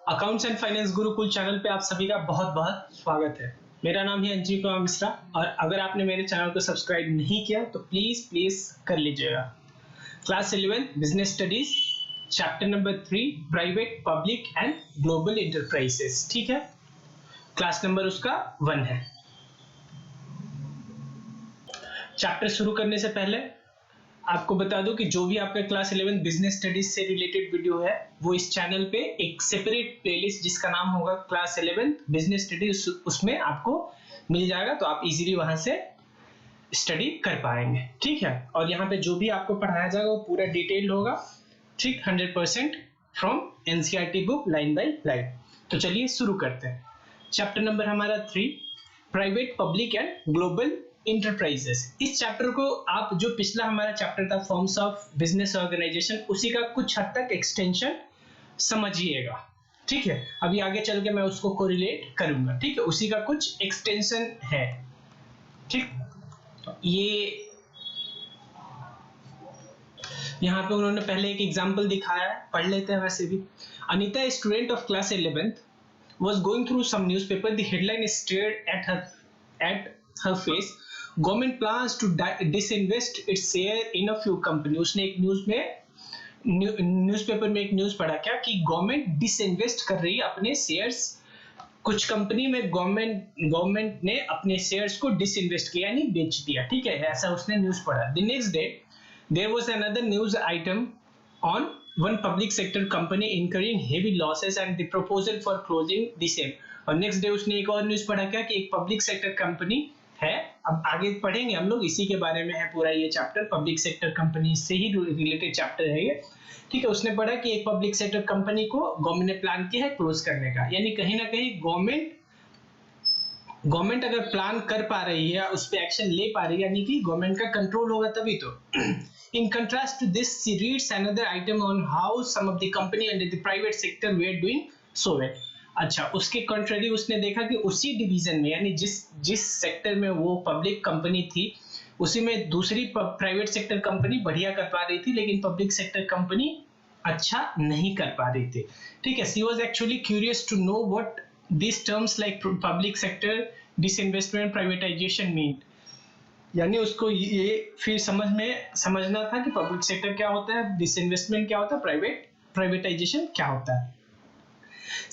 Accounts and finance Gurukul channel पे आप सभी का बहुत बहुत स्वागत है। मेरा नाम है अंजी कुमार मिश्रा और अगर आपने मेरे चैनल को सब्सक्राइब नहीं किया तो प्लीज कर लीजिएगा। Class 11 business studies chapter number 3 private public and global enterprises, ठीक है। क्लास नंबर उसका 1 है। चैप्टर शुरू करने से पहले आपको बता दूं कि जो भी आपका क्लास 11 बिजनेस स्टडीज से रिलेटेड वीडियो है वो इस चैनल पे एक सेपरेट प्लेलिस्ट जिसका नाम होगा क्लास 11 बिजनेस स्टडीज, उसमें आपको मिल जाएगा, तो आप इजीली वहां से स्टडी कर पाएंगे, ठीक है। और यहाँ पे जो भी आपको पढ़ाया जाएगा वो पूरा डिटेल्ड होगा, ठीक, 100% from NCERT book line by line. तो चलिए शुरू करते हैं। चैप्टर नंबर हमारा 3 private public and global enterprises. इस चैप्टर को आप जो पिछला हमारा चैप्टर था फॉर्म्स ऑफ बिजनेस ऑर्गेनाइजेशन, उसी का कुछ हद तक एक्सटेंशन समझिएगा, ठीक है। अभी आगे चल के मैं उसको कोरिलेट करूंगा, ठीक है, उसी का कुछ एक्सटेंशन है, ठीक। ये यहाँ पे उन्होंने पहले एक एग्जांपल दिखाया है, पढ़ लेते हैं। वैसे भी Anita, student of class 11th, was going through some newspaper. The headline stared at her face. Government plans to disinvest its share in a few company. उसने एक न्यूज़पेपर में एक न्यूज़ पढ़ा क्या कि गवर्नमेंट डिसइन्वेस्ट कर रही है अपने शेयर्स। कुछ कंपनी में गवर्नमेंट ने अपने शेयर्स को डिसइन्वेस्ट किया, यानी बेच दिया, ठीक है, ऐसा उसने न्यूज़ पढ़ा। The next day there was another news item on one public sector company incurring heavy losses and the proposal for closing the same. और नेक्स्ट डे उसने एक और न्यूज़ पढ़ा क्या कि एक पब्लिक सेक्टर कंपनी है, अब आगे पढ़ेंगे हम लोग, इसी के बारे में है पूरा ये चैप्टर, पब्लिक सेक्टर कंपनी से ही रिलेटेड चैप्टर है ये, ठीक है। उसने पढ़ा कि एक पब्लिक सेक्टर कंपनी को गवर्नमेंट ने प्लान किया है क्लोज करने का, यानी कहीं ना कहीं गवर्नमेंट अगर प्लान कर पा रही है, उस पर एक्शन ले पा रही है, यानी कि गवर्नमेंट का कंट्रोल होगा तभी तो। In contrast to this, she reads another item on how some of the company under the private sector were doing so well. अच्छा, उसके कंट्रेरी उसने देखा कि उसी डिवीजन में, यानी जिस सेक्टर में वो पब्लिक कंपनी थी, उसी में दूसरी प्राइवेट सेक्टर कंपनी बढ़िया कर पा रही थी, लेकिन पब्लिक सेक्टर कंपनी अच्छा नहीं कर पा रही थी, ठीक है। She was actually curious to know what these terms like public sector, disinvestment, privatization mean. यानी उसको ये फिर समझना था कि पब्लिक सेक्टर क्या होता है, डिसइन्वेस्टमेंट क्या होता है, प्राइवेटाइजेशन क्या होता है।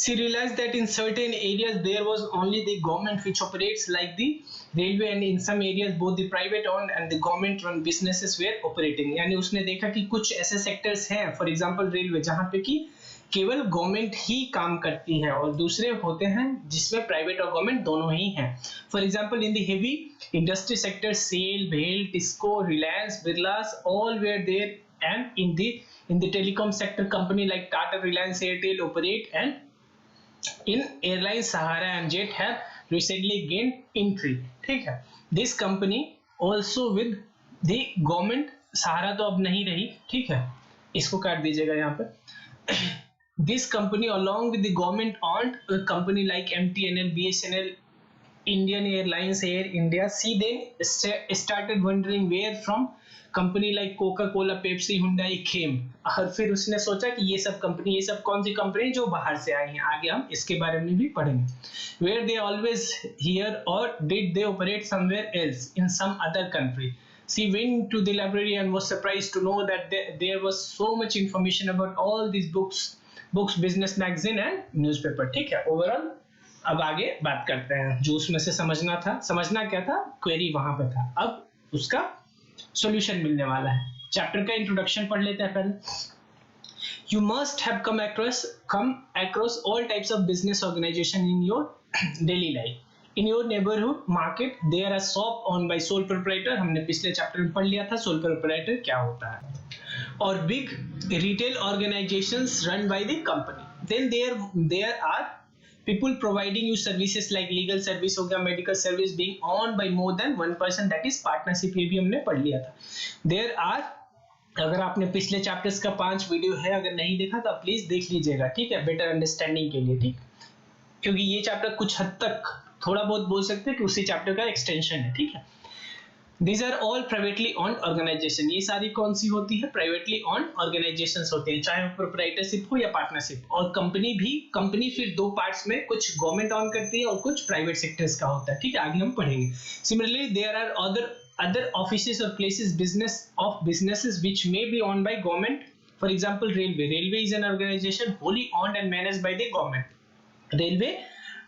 She realized that in certain areas there was only the government which operates like the railway, and in some areas both the private owned and the government run businesses were operating. यानी उसने देखा कि कुछ ऐसे sectors हैं, for example railway, जहां पे कि केवल गवर्नमेंट ही काम करती है और दूसरे होते हैं जिसमें प्राइवेट और गवर्नमेंट दोनों ही हैं। For example in the heavy industry sector, SAIL, भेल, TISCO, Reliance, Birlas, all where there, and in the telecom sector, company like Tata, Reliance, Airtel operate, and in airlines Sahara and Jet have recently gained entry, ठीक है। This company also with the government, सहारा तो अब नहीं रही, ठीक है, इसको काट दीजिएगा यहाँ पे। This company along with the government owned a company like MTNL, BSNL, Indian Airlines, Air India. She then started wondering where from company like Coca Cola, Pepsi, Hyundai came. और फिर उसने सोचा कि ये सब कौन सी कंपनी जो बाहर से आई हैं, आगे हम इसके बारे में भी पढ़ेंगे। Where they always here or did they operate somewhere else in some other country? She went to the library and was surprised to know that there was so much information about all these books, business magazine and newspaper, ठीक है। Overall अब आगे बात करते हैं, जो उसमें से समझना क्या था, क्वेरी वहां पे था, अब उसका सॉल्यूशन मिलने वाला है। चैप्टर का इंट्रोडक्शन पढ़ लेते हैं पहले। You must have come across all types of business organization in your daily life. In your neighborhood market there are shop owned by sole proprietor, हमने पिछले चैप्टर में पढ़ लिया था sole proprietor क्या होता है, और big retail organizations run by the company. Then there are people providing you services like legal service हो गया, medical service being owned by more than one person, that is partnership, ये भी हमने पढ़ लिया था। There are, अगर आपने पिछले चैप्टर्स का 5 वीडियो है, अगर नहीं देखा तो प्लीज देख लीजिएगा, ठीक है, बेटर अंडरस्टैंडिंग के लिए, ठीक, क्योंकि ये चैप्टर कुछ हद तक थोड़ा बहुत बोल सकते हैं कि उसी चैप्टर का एक्सटेंशन है, ठीक है। These are all privately owned organization. ये सारी कौन सी होती है? प्राइवेटली owned organizations होते हैं, चाहे वो प्रोप्राइटरशिप हो या पार्टनरशिप। और कंपनी फिर दो पार्ट्स में, कुछ गवर्नमेंट ऑन करती है और कुछ प्राइवेट सेक्टर्स का होता है, ठीक है, आगे हम पढ़ेंगे। Similarly there are other offices or places businesses which may be owned by government. For example, railway is an organization wholly owned and managed by the government. Railway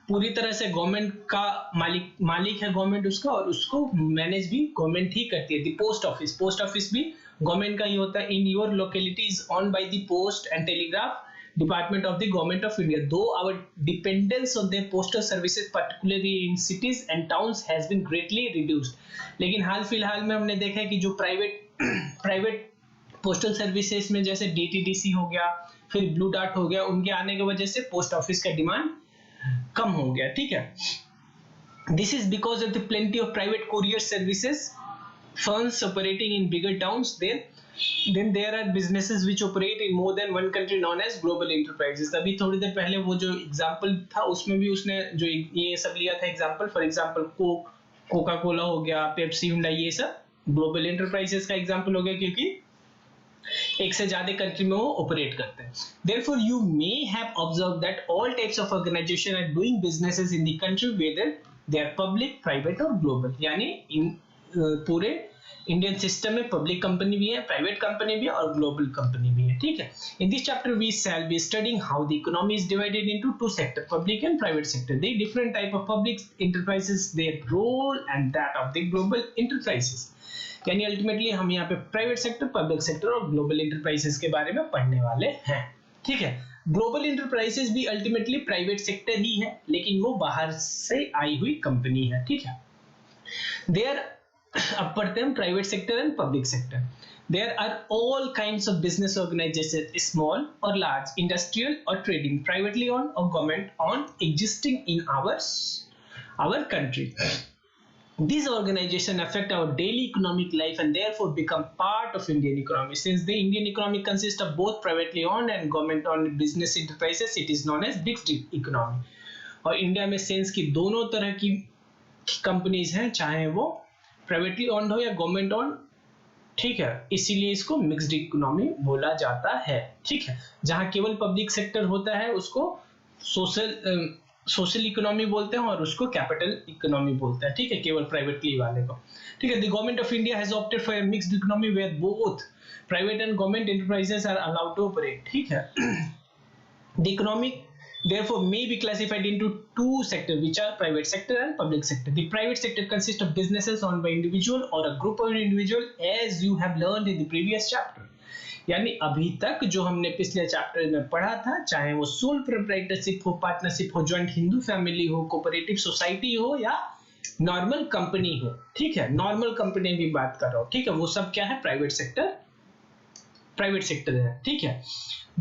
पूरी तरह से गवर्नमेंट का मालिक है गवर्नमेंट उसका, और उसको मैनेज भी गवर्नमेंट ही करती है। पोस्ट ऑफिस भी गवर्नमेंट का ही होता है। In your locality is owned by the post and telegraph department of the government of India, though our dependence on their postal services particularly in cities and towns has been greatly reduced. लेकिन हाल फिलहाल में हमने देखा है कि जो private postal services में जैसे डीटीडीसी हो गया, फिर ब्लू डार्ट हो गया, उनके आने की वजह से पोस्ट ऑफिस का डिमांड कम हो गया, ठीक है। This is because of the plenty of private courier services firms operating in bigger towns. Then there are businesses which operate in more than one country known as global enterprises. अभी थोड़ी देर पहले वो जो example था उसमें भी उसने जो ये सब लिया था example, for example Coca Cola हो गया, पेप्सी, हुंडई, ये सब ग्लोबल एंटरप्राइजेस का एग्जांपल हो गया, क्योंकि एक से ज्यादा कंट्री में वो ऑपरेट करते हैं। Therefore, you may have observed that all types of organization are doing businesses in the country whether they are public, private or global. यानी पूरे इंडियन सिस्टम में पब्लिक कंपनी भी है, प्राइवेट कंपनी भी है और ग्लोबल कंपनी भी है, ठीक है। In this chapter we shall be studying how the economy is divided into two sector, public and private sector, the different type of public enterprises, their role and that of the global enterprises. यानी ultimately हम यहाँ पे private sector, public sector और global enterprises के बारे में पढ़ने वाले हैं, ठीक है। ग्लोबल एंटरप्राइजेस भी अल्टीमेटली प्राइवेट सेक्टर ही है, लेकिन वो बाहर से आई हुई कंपनी है, ठीक है। देयर अब पढ़ते हैं private sector and public sector. There are all kinds of business organizations, small or large, industrial or trading, privately owned or government owned, existing in our country. These organizations affect our daily economic life and therefore become part of Indian economy. Since the Indian economy consists of both privately owned and government owned business enterprises, it is known as mixed economy. और India में sense की दोनों तरह की companies हैं, चाहे वो privately owned हो या गवर्नमेंट ओन्ड, ठीक है, इसीलिए इसको मिक्स्ड इकोनॉमी बोला जाता है, ठीक है। जहां केवल पब्लिक सेक्टर होता है उसको सोशल इकोनॉमी बोलते हैं और उसको कैपिटल इकोनॉमी बोलते हैं, ठीक है, केवल प्राइवेटली वाले को, ठीक है। The government of India has opted for a mixed economy where both private and government enterprises are allowed to operate, ठीक है। The economic therefore may be classified into two sectors, which are private sector and public sector. The private sector consists of businesses owned by individual or a group of individual, as you have learned in the previous chapter. यानी अभी तक जो हमने पिछले chapter में पढ़ा था, चाहे वो सोल प्रोप्राइटरशिप हो, पार्टनरशिप हो, ज्वाइंट हिंदू फैमिली हो, कोऑपरेटिव सोसाइटी हो या नॉर्मल कंपनी हो, ठीक है, नॉर्मल कंपनी की बात कर रहा हूं, ठीक है, वो सब क्या है? प्राइवेट सेक्टर है, ठीक है।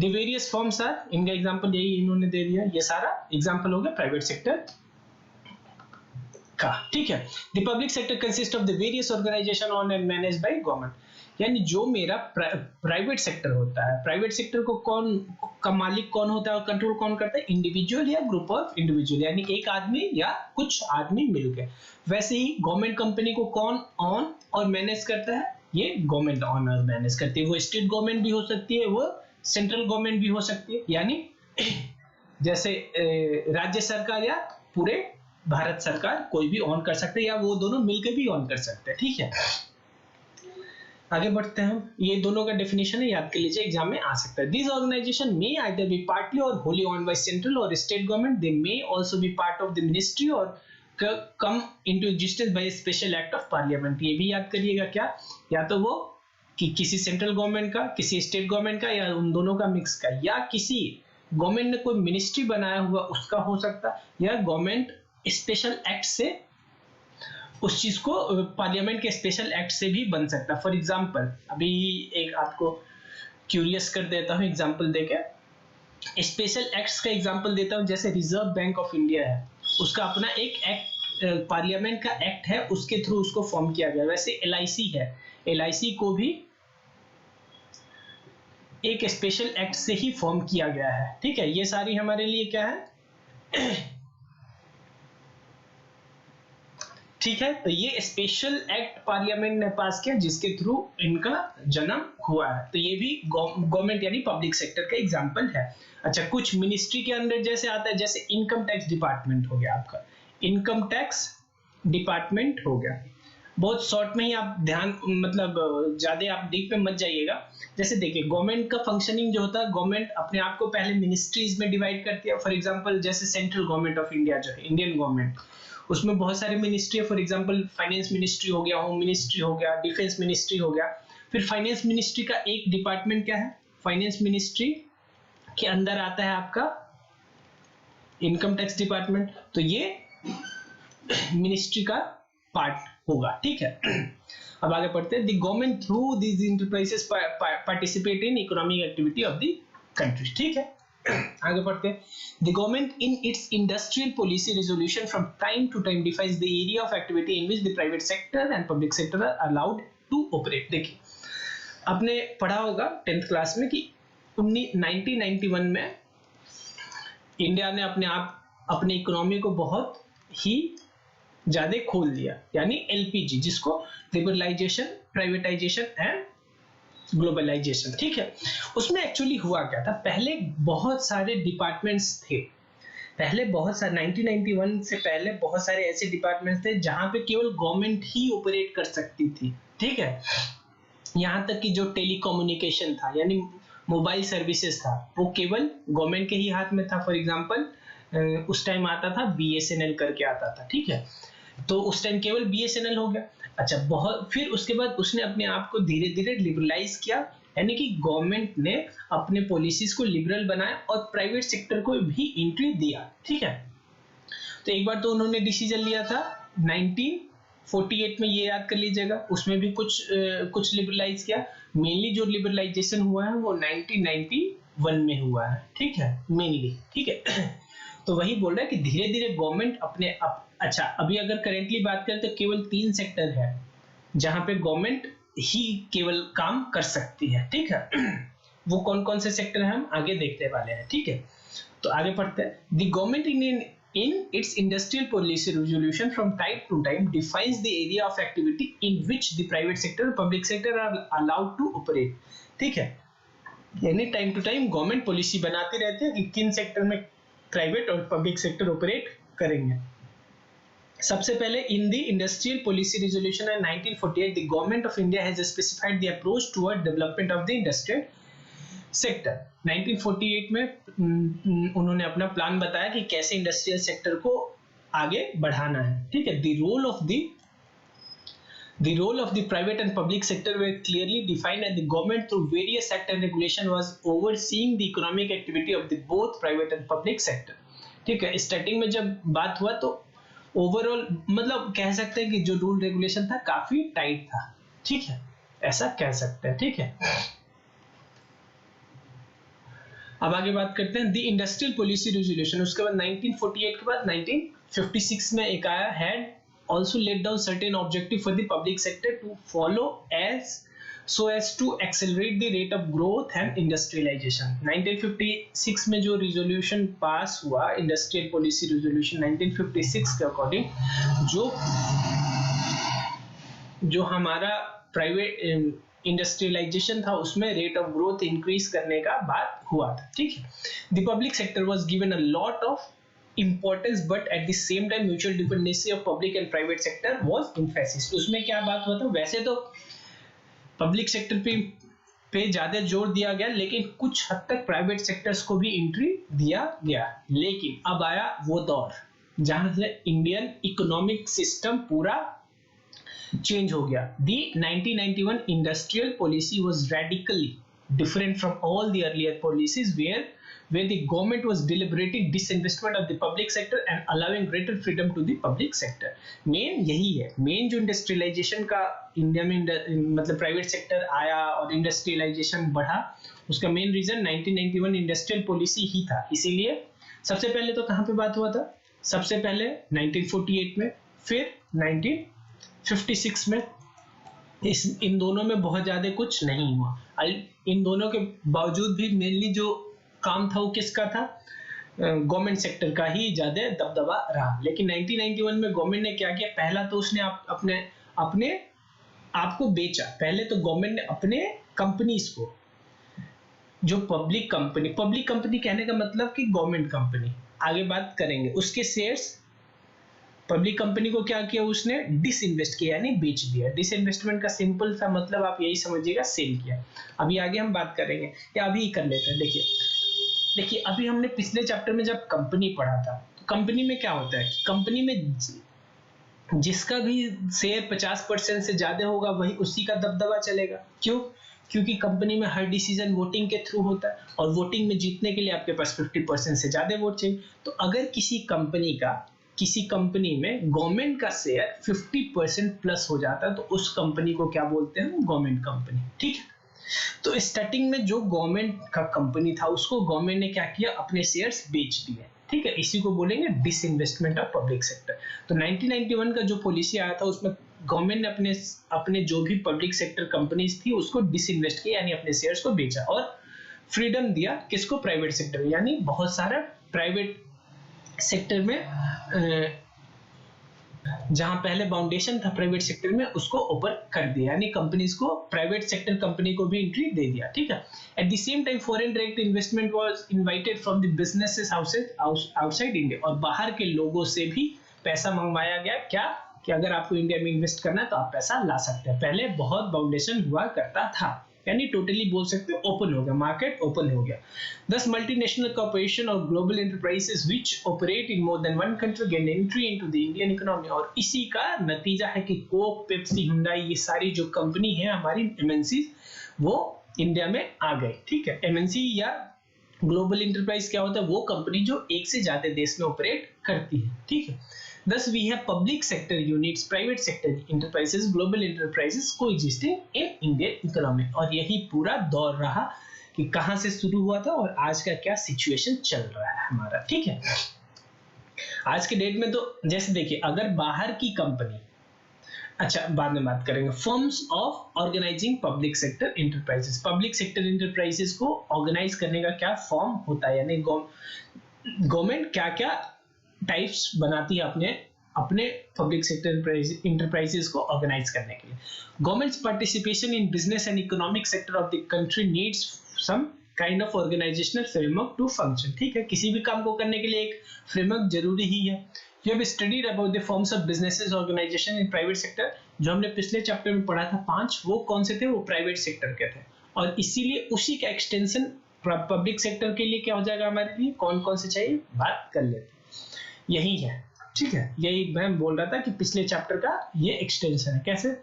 The various forms are, इनका एग्जांपल यही इन्होंने दे दिया, ये सारा एग्जांपल हो गया प्राइवेट सेक्टर का, ठीक है। The public sector consists of the various organization owned and managed by government. यानी जो मेरा प्राइवेट सेक्टर होता है, प्राइवेट सेक्टर को कौन का मालिक कौन होता है और कंट्रोल कौन करता है? इंडिविजुअल या ग्रुप ऑफ इंडिविजुअल, यानी एक आदमी या कुछ आदमी मिलकर। वैसे ही गवर्नमेंट कंपनी को कौन ऑन और मैनेज करता है? ये गवर्नमेंट ऑन और मैनेज करती है। वो स्टेट गवर्नमेंट भी हो सकती है, वो सेंट्रल गवर्नमेंट भी हो सकती है, यानी जैसे राज्य सरकार या पूरे भारत सरकार कोई भी ऑन कर सकते हैं, या वो दोनों मिलकर भी ऑन कर सकते हैं, ठीक है। आगे बढ़ते हैं, ये दोनों का डेफिनेशन है, याद कर लीजिए, एग्जाम में आ सकता है। This organisation may either be partly or wholly owned by central और state government, they may also be part of the ministry or come into existence by special act of parliament. ये भी याद करिएगा, क्या, या तो वो कि किसी सेंट्रल गवर्नमेंट का, किसी स्टेट गवर्नमेंट का, या उन दोनों का मिक्स का, या किसी गवर्नमेंट ने कोई मिनिस्ट्री बनाया हुआ उसका हो सकता, या गवर्नमेंट स्पेशल एक्ट से उस चीज को, पार्लियामेंट के स्पेशल एक्ट से भी बन सकता। फॉर एग्जांपल अभी एक आपको क्यूरियस कर देता हूं एग्जांपल देके, स्पेशल एक्ट्स का एग्जांपल देता हूं, जैसे रिजर्व बैंक ऑफ इंडिया है, उसका अपना एक एक्ट, पार्लियामेंट का एक्ट है, उसके थ्रू उसको फॉर्म किया गया। वैसे एलआईसी है, एलआईसी को भी एक स्पेशल एक्ट से ही फॉर्म किया गया है, ठीक है। ये सारी हमारे लिए क्या है? ठीक है, तो ये स्पेशल एक्ट पार्लियामेंट ने पास किया जिसके थ्रू इनका जन्म हुआ है। तो ये भी गवर्नमेंट यानी पब्लिक सेक्टर का एग्जांपल है। अच्छा, कुछ मिनिस्ट्री के अंदर जैसे आता है, जैसे इनकम टैक्स डिपार्टमेंट हो गया आपका, इनकम टैक्स डिपार्टमेंट हो गया। बहुत शॉर्ट में ही आप ध्यान, मतलब ज्यादा आप डीप में मत जाइएगा। जैसे देखिए, गवर्नमेंट का फंक्शनिंग जो होता है, गवर्नमेंट अपने आप को पहले मिनिस्ट्रीज में डिवाइड करती है। फॉर एग्जांपल जैसे सेंट्रल गवर्नमेंट ऑफ इंडिया जो है, इंडियन गवर्नमेंट, उसमें बहुत सारे मिनिस्ट्री है। फॉर एग्जांपल फाइनेंस मिनिस्ट्री हो गया, होम मिनिस्ट्री हो गया, डिफेंस मिनिस्ट्री हो गया। फिर फाइनेंस मिनिस्ट्री का एक डिपार्टमेंट क्या है, फाइनेंस मिनिस्ट्री के अंदर आता है आपका इनकम टैक्स डिपार्टमेंट। तो ये मिनिस्ट्री का पार्ट होगा, ठीक है। अब आगे पढ़ते हैं। The government through these enterprises participate in economic activity of the country, ठीक है। आगे पढ़ते हैं। The government in its industrial policy resolution from time to time defines the area of activity in which the private sector and public sector are allowed to operate। देखिए, आपने पढ़ा होगा 10th class में कि 1991 में इंडिया ने अपने economy को बहुत ही ज्यादा खोल दिया, यानी एलपीजी, जिसको लिबरलाइजेशन, प्राइवेटाइजेशन एंड ग्लोबलाइजेशन, ठीक है। उसमें एक्चुअली हुआ क्या था, पहले बहुत सारे डिपार्टमेंट्स थे। पहले बहुत सारे 1991 से पहले बहुत सारे ऐसे डिपार्टमेंट्स थे जहां पे केवल गवर्नमेंट ही ऑपरेट कर सकती थी, ठीक है। यहां तक कि जो टेलीकम्युनिकेशन था, यानी मोबाइल सर्विसेज था, वो केवल गवर्नमेंट के ही हाथ में था। फॉर एग्जांपल उस टाइम आता था बीएसएनएल करके आता था, ठीक है। तो उस टाइम केवल बीएसएनएल हो गया। अच्छा, बहुत फिर उसके बाद उसने अपने आप को धीरे धीरे लिबरलाइज किया, यानी कि गवर्नमेंट ने अपने पॉलिसीज को लिबरल बनाया और प्राइवेट सेक्टर को भी एंट्री दिया, ठीक है। तो एक बार तो उन्होंने डिसीजन लिया था 1948 में, ये याद कर लीजिएगा। उसमें भी कुछ लिबरलाइज किया। मेनली जो लिबरलाइजेशन हुआ है वो 1991 में हुआ है, ठीक है, मेनली, ठीक है। तो वही बोल रहा है कि धीरे धीरे गवर्नमेंट अच्छा, अभी अगर करेंटली बात करें तो केवल 3 सेक्टर है जहां पे गवर्नमेंट ही केवल काम कर सकती है, ठीक है। वो कौन कौन से सेक्टर हैं हम आगे देखने वाले हैं, ठीक है। तो आगे पढ़ते हैं। The government in its industrial policy resolution from time to time defines the area of activity in which the private sector and public sector are allowed to operate, ठीक है। यानी time to time government policy बनाती रहती है कि किन sector में private और पब्लिक सेक्टर ऑपरेट करेंगे। सबसे पहले in the industrial policy resolution in 1948 the government of India has specified the approach toward development of the industrial sector. 1948 में उन्होंने अपना प्लान बताया कि कैसे इंडस्ट्रियल सेक्टर को आगे बढ़ाना है, ठीक है। The role of the private and public sector were clearly defined and the government through various act and regulation was overseeing the economic activity of the both private and public sector, ठीक है। Starting में जब बात हुआ तो overall मतलब कह सकते हैं कि जो रूल रेगुलेशन था काफी टाइट था, ठीक है, ऐसा कह सकते हैं, ठीक है। अब आगे बात करते हैं द इंडस्ट्रियल पॉलिसी रेजोल्यूशन। उसके बाद 1948 के बाद 1956 में एक आया, had also laid down certain objective for the public sector to follow so as to accelerate the rate of growth and industrialization। 1956 में जो resolution पास हुआ, इंडस्ट्रियल पॉलिसी रेजोल्यूशन 1956 के अकॉर्डिंग, जो हमारा प्राइवेट इंडस्ट्रियलाइजेशन था उसमें रेट ऑफ ग्रोथ इंक्रीज करने का बात हुआ था, ठीक है। The public sector was given a lot of importance but at the same time mutual dependency of public and private sector was emphasized। उसमें क्या बात हुआ था, वैसे तो पब्लिक सेक्टर पे ज्यादा जोर दिया गया, लेकिन कुछ हद तक प्राइवेट सेक्टर्स को भी एंट्री दिया गया। लेकिन अब आया वो दौर जहां से इंडियन इकोनॉमिक सिस्टम पूरा चेंज हो गया। The 1991 industrial policy was radically different from all the earlier policies where the government was deliberating disinvestment of the public sector and allowing greater freedom to the public sector। Main यही है, main जो industrialisation का India में मतलब private sector आया और industrialisation बढ़ा, उसका मेन रीजन 1991 इंडस्ट्रियल पॉलिसी ही था। इसीलिए सबसे पहले तो कहाँ पे बात हुआ था, सबसे पहले 1948 में, फिर 1956 में। इन दोनों में बहुत ज्यादा कुछ नहीं हुआ। इन दोनों के बावजूद भी मेनली जो काम था वो किसका था, गवर्नमेंट सेक्टर का ही ज्यादा दबदबा रहा। लेकिन 1991 में गवर्नमेंट ने क्या किया, पहला तो उसने अपने अपने आपको बेचा। पहले तो गवर्नमेंट ने अपने कंपनीज को, जो पब्लिक कंपनी कहने का मतलब कि गवर्नमेंट कंपनी, आगे बात करेंगे, उसके शेयर्स, पब्लिक कंपनी को क्या किया उसने, डिसइन्वेस्ट किया यानी बेच दिया। डिसइन्वेस्टमेंट का सिंपल सा मतलब आप यही समझिएगा, सेल किया। अभी आगे हम बात करेंगे, या अभी कर लेते हैं। देखिए अभी हमने पिछले चैप्टर में जब कंपनी पढ़ा था, तो कंपनी में क्या होता है कि कंपनी में जिसका भी शेयर 50% से ज्यादा होगा वही उसी का दबदबा चलेगा। क्यों? क्योंकि कंपनी में हर डिसीजन वोटिंग के थ्रू होता है, और वोटिंग में जीतने के लिए आपके पास 50% से ज्यादा वोट चाहिए। तो अगर किसी कंपनी में गवर्नमेंट का शेयर 50% प्लस हो जाता है तो उस कंपनी को क्या बोलते हैं, गवर्नमेंट कंपनी। ठीक है, तो स्टार्टिंग में जो गवर्नमेंट का कंपनी था उसको गवर्नमेंट ने क्या किया, अपने शेयर्स बेच दिए। ठीक है, इसी को बोलेंगे डिसइन्वेस्टमेंट ऑफ पब्लिक सेक्टर। तो 1991 का जो पॉलिसी आया था उसमें गवर्नमेंट ने अपने जो भी पब्लिक सेक्टर कंपनीज थी उसको डिसइन्वेस्ट किया, यानी अपने शेयर्स को बेचा, और फ्रीडम दिया किसको, प्राइवेट सेक्टर, यानी बहुत सारा प्राइवेट सेक्टर में जहां पहले बाउंडेशन था प्राइवेट सेक्टर में उसको ओपन कर दिया, यानी कंपनीज को, प्राइवेट सेक्टर कंपनी को भी एंट्री दे दिया। ठीक है, at the same time foreign direct investment was invited from the businesses outside India, और बाहर के लोगों से भी पैसा मंगवाया गया। क्या कि अगर आपको इंडिया में इन्वेस्ट करना है तो आप पैसा ला सकते हैं। पहले बहुत बाउंडेशन हुआ करता था, यानी टोटली बोल सकते हो ओपन हो गया, मार्केट ओपन हो गया। Thus, multinational corporation और global enterprises which operate in more than one country gain entry into the Indian economy। और इसी का नतीजा है कि कोक, पेप्सी, हुंडई, ये सारी जो कंपनी है हमारी एमएनसी, वो इंडिया में आ गए। ठीक है, एमएनसी या ग्लोबल इंटरप्राइज क्या होता है, वो कंपनी जो एक से ज्यादा देश में ऑपरेट करती है। ठीक है, Thus, we have public sector units, private sector enterprises, global enterprises coexisting in Indian economy। और यही पूरा दौर रहा कि कहां से शुरू हुआ था और आज का क्या सिचुएशन चल रहा है हमारा। ठीक है, आज के डेट में तो जैसे देखिए, अगर बाहर की कंपनी, अच्छा बाद में बात करेंगे, forms of organising public sector enterprises. Public sector enterprises को ऑर्गेनाइज करने का क्या फॉर्म होता है, यानी गवर्नमेंट क्या क्या टाइप्स बनाती है अपने अपने पब्लिक सेक्टर इंटरप्राइजेस को ऑर्गेनाइज करने के लिए। Governments participation in business and economic sector of the country needs some kind of organisational framework to function. ठीक है, किसी भी काम को करने के लिए एक फ्रेमवर्क जरूरी ही है। You have studied about the forms of businesses organisation in private sector, जो हमने पिछले चैप्टर में पढ़ा था 5, वो कौन से थे, वो प्राइवेट सेक्टर के थे। और इसीलिए उसी का एक्सटेंशन पब्लिक सेक्टर के लिए क्या हो जाएगा, हमारे लिए कौन कौन से चाहिए, बात कर लेते हैं। यही है, ठीक है, यही मैं बोल रहा था कि पिछले चैप्टर का ये एक्सटेंशन है। कैसे,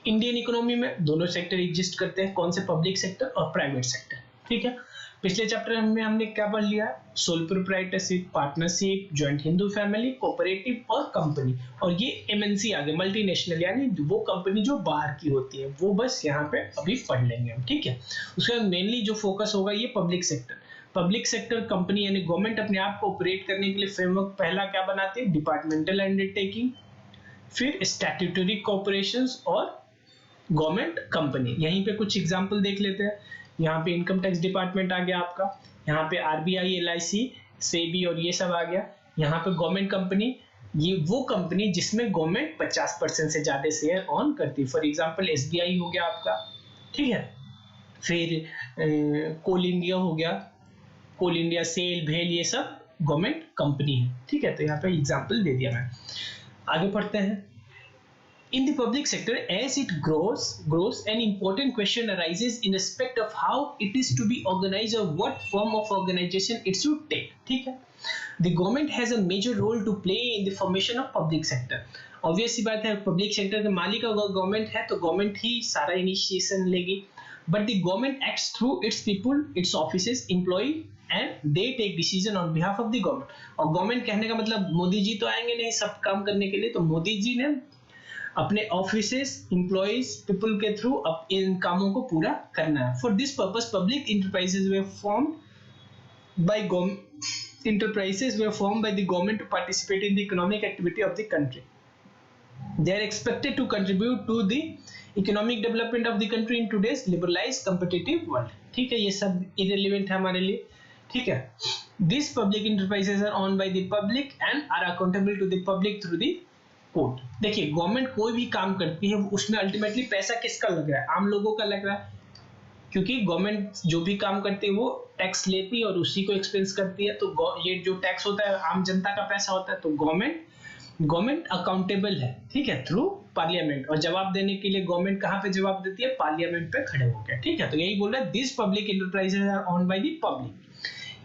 इंडियन इकोनॉमी में दोनों सेक्टर एग्जिस्ट करते हैं, कौन से, पब्लिक सेक्टर और प्राइवेट सेक्टर। ठीक है, पिछले चैप्टर में हमने क्या पढ़ लिया, sole proprietorship, partnership, joint Hindu family, cooperative और कंपनी। और ये एमएनसी आगे, मल्टीनेशनल, यानी वो कंपनी जो बाहर की होती है, वो बस यहाँ पे अभी पढ़ लेंगे हम। ठीक है, उसके बाद मेनली जो फोकस होगा ये public sector. Public sector company यानी गवर्नमेंट अपने आप को ऑपरेट करने के लिए फ्रेमवर्क पहला क्या बनाती है, डिपार्टमेंटल अंडरटेकिंग, फिर स्टैट्यूटरी कॉर्पोरेशंस और गवर्नमेंट कंपनी। यहीं पे कुछ एग्जांपल देख लेते हैं। यहाँ पे इनकम टैक्स डिपार्टमेंट आ गया आपका, यहाँ पे आरबीआई, एलआईसी, सेबी और ये सब आ गया। यहाँ पे गवर्नमेंट कंपनी, ये वो कंपनी जिसमें गवर्नमेंट 50% से ज्यादा शेयर ऑन करती है। फॉर एग्जांपल एसबीआई हो गया आपका, ठीक है, फिर कोल इंडिया हो गया, कोल इंडिया, सेल, भेल, ये सब गवर्नमेंट कंपनी है। ठीक है, तो यहाँ पे एग्जांपल दे दिया मैं। आगे पढ़ते हैं। In the public sector, as it grows, an important question arises in respect of how it is to be organized or what form of organization it should take. ठीक है, the government has a major role to play in the formation of public sector. Obvious सी बात है, public sector का मालिक अगर government है तो government ही सारा इनिशिएशन लेगी। But the government acts through its people, its offices, employee, and they take decision on behalf of the government. और गवर्नमेंट कहने का मतलब मोदी जी तो आएंगे नहीं सब काम करने के लिए, तो मोदी जी ने अपने ऑफिसेस, एम्प्लॉइज, पीपल के थ्रू इन कामों को पूरा करना है। For this purpose public enterprises were formed by the government to participate in the economic activity of the country. They are expected to contribute to the economic development of the country in today's liberalized competitive world। ठीक है, ये सब irrelevant है हमारे लिए। ठीक है, These public enterprises are owned by the public and are accountable to the public through the court. देखिए गवर्नमेंट कोई भी काम करती है उसमें अल्टीमेटली पैसा किसका लग रहा है? आम लोगों का लग रहा है, क्योंकि गवर्नमेंट जो भी काम करती है वो टैक्स लेती है और उसी को एक्सपेंस करती है। तो ये जो टैक्स होता है आम जनता का पैसा होता है। तो गवर्नमेंट अकाउंटेबल है, ठीक है, थ्रू पार्लियामेंट। और जवाब देने के लिए गवर्नमेंट कहाँ पे जवाब देती है? पार्लियामेंट पे खड़े होकर, ठीक है। तो यही बोल रहा है this public enterprises are owned by the public,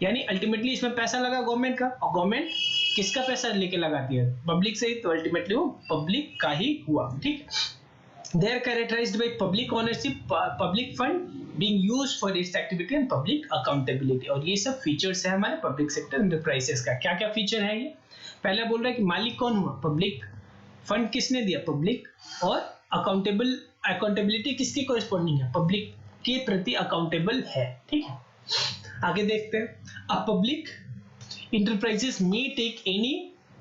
यानी अल्टीमेटली इसमें पैसा लगा गवर्नमेंट का, और गवर्नमेंट किसका पैसा लेके लगाती है? पब्लिक से ही। तो अल्टीमेटली वो पब्लिक का ही हुआ, ठीक है। They are characterised by public ownership, public fund being used for its activity and public accountability। और ये सब फीचर्स है हमारे पब्लिक सेक्टर एंटरप्राइजेस का। क्या क्या फीचर है ये? पहला बोल रहा है कि मालिक कौन हुआ? पब्लिक। फंड किसने दिया? पब्लिक। और अकाउंटेबिलिटी किसकी कॉरेस्पॉन्डिंग है? पब्लिक के प्रति अकाउंटेबल है, ठीक है। आगे देखते हैं। A public enterprises may take any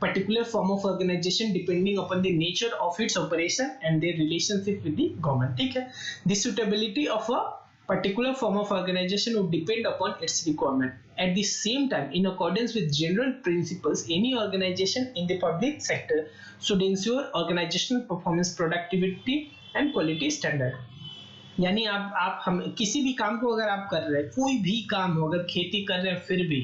particular form of organization depending upon the nature of its operation and their relationship with the government, ठीक है। The suitability of a particular form of organization would depend upon its requirement. At the same time, in accordance with general principles, any organization in the public sector should ensure organizational performance, productivity and quality standard। यानी आप हम किसी भी काम को अगर आप कर रहे हैं, कोई भी काम हो, अगर खेती कर रहे हैं फिर भी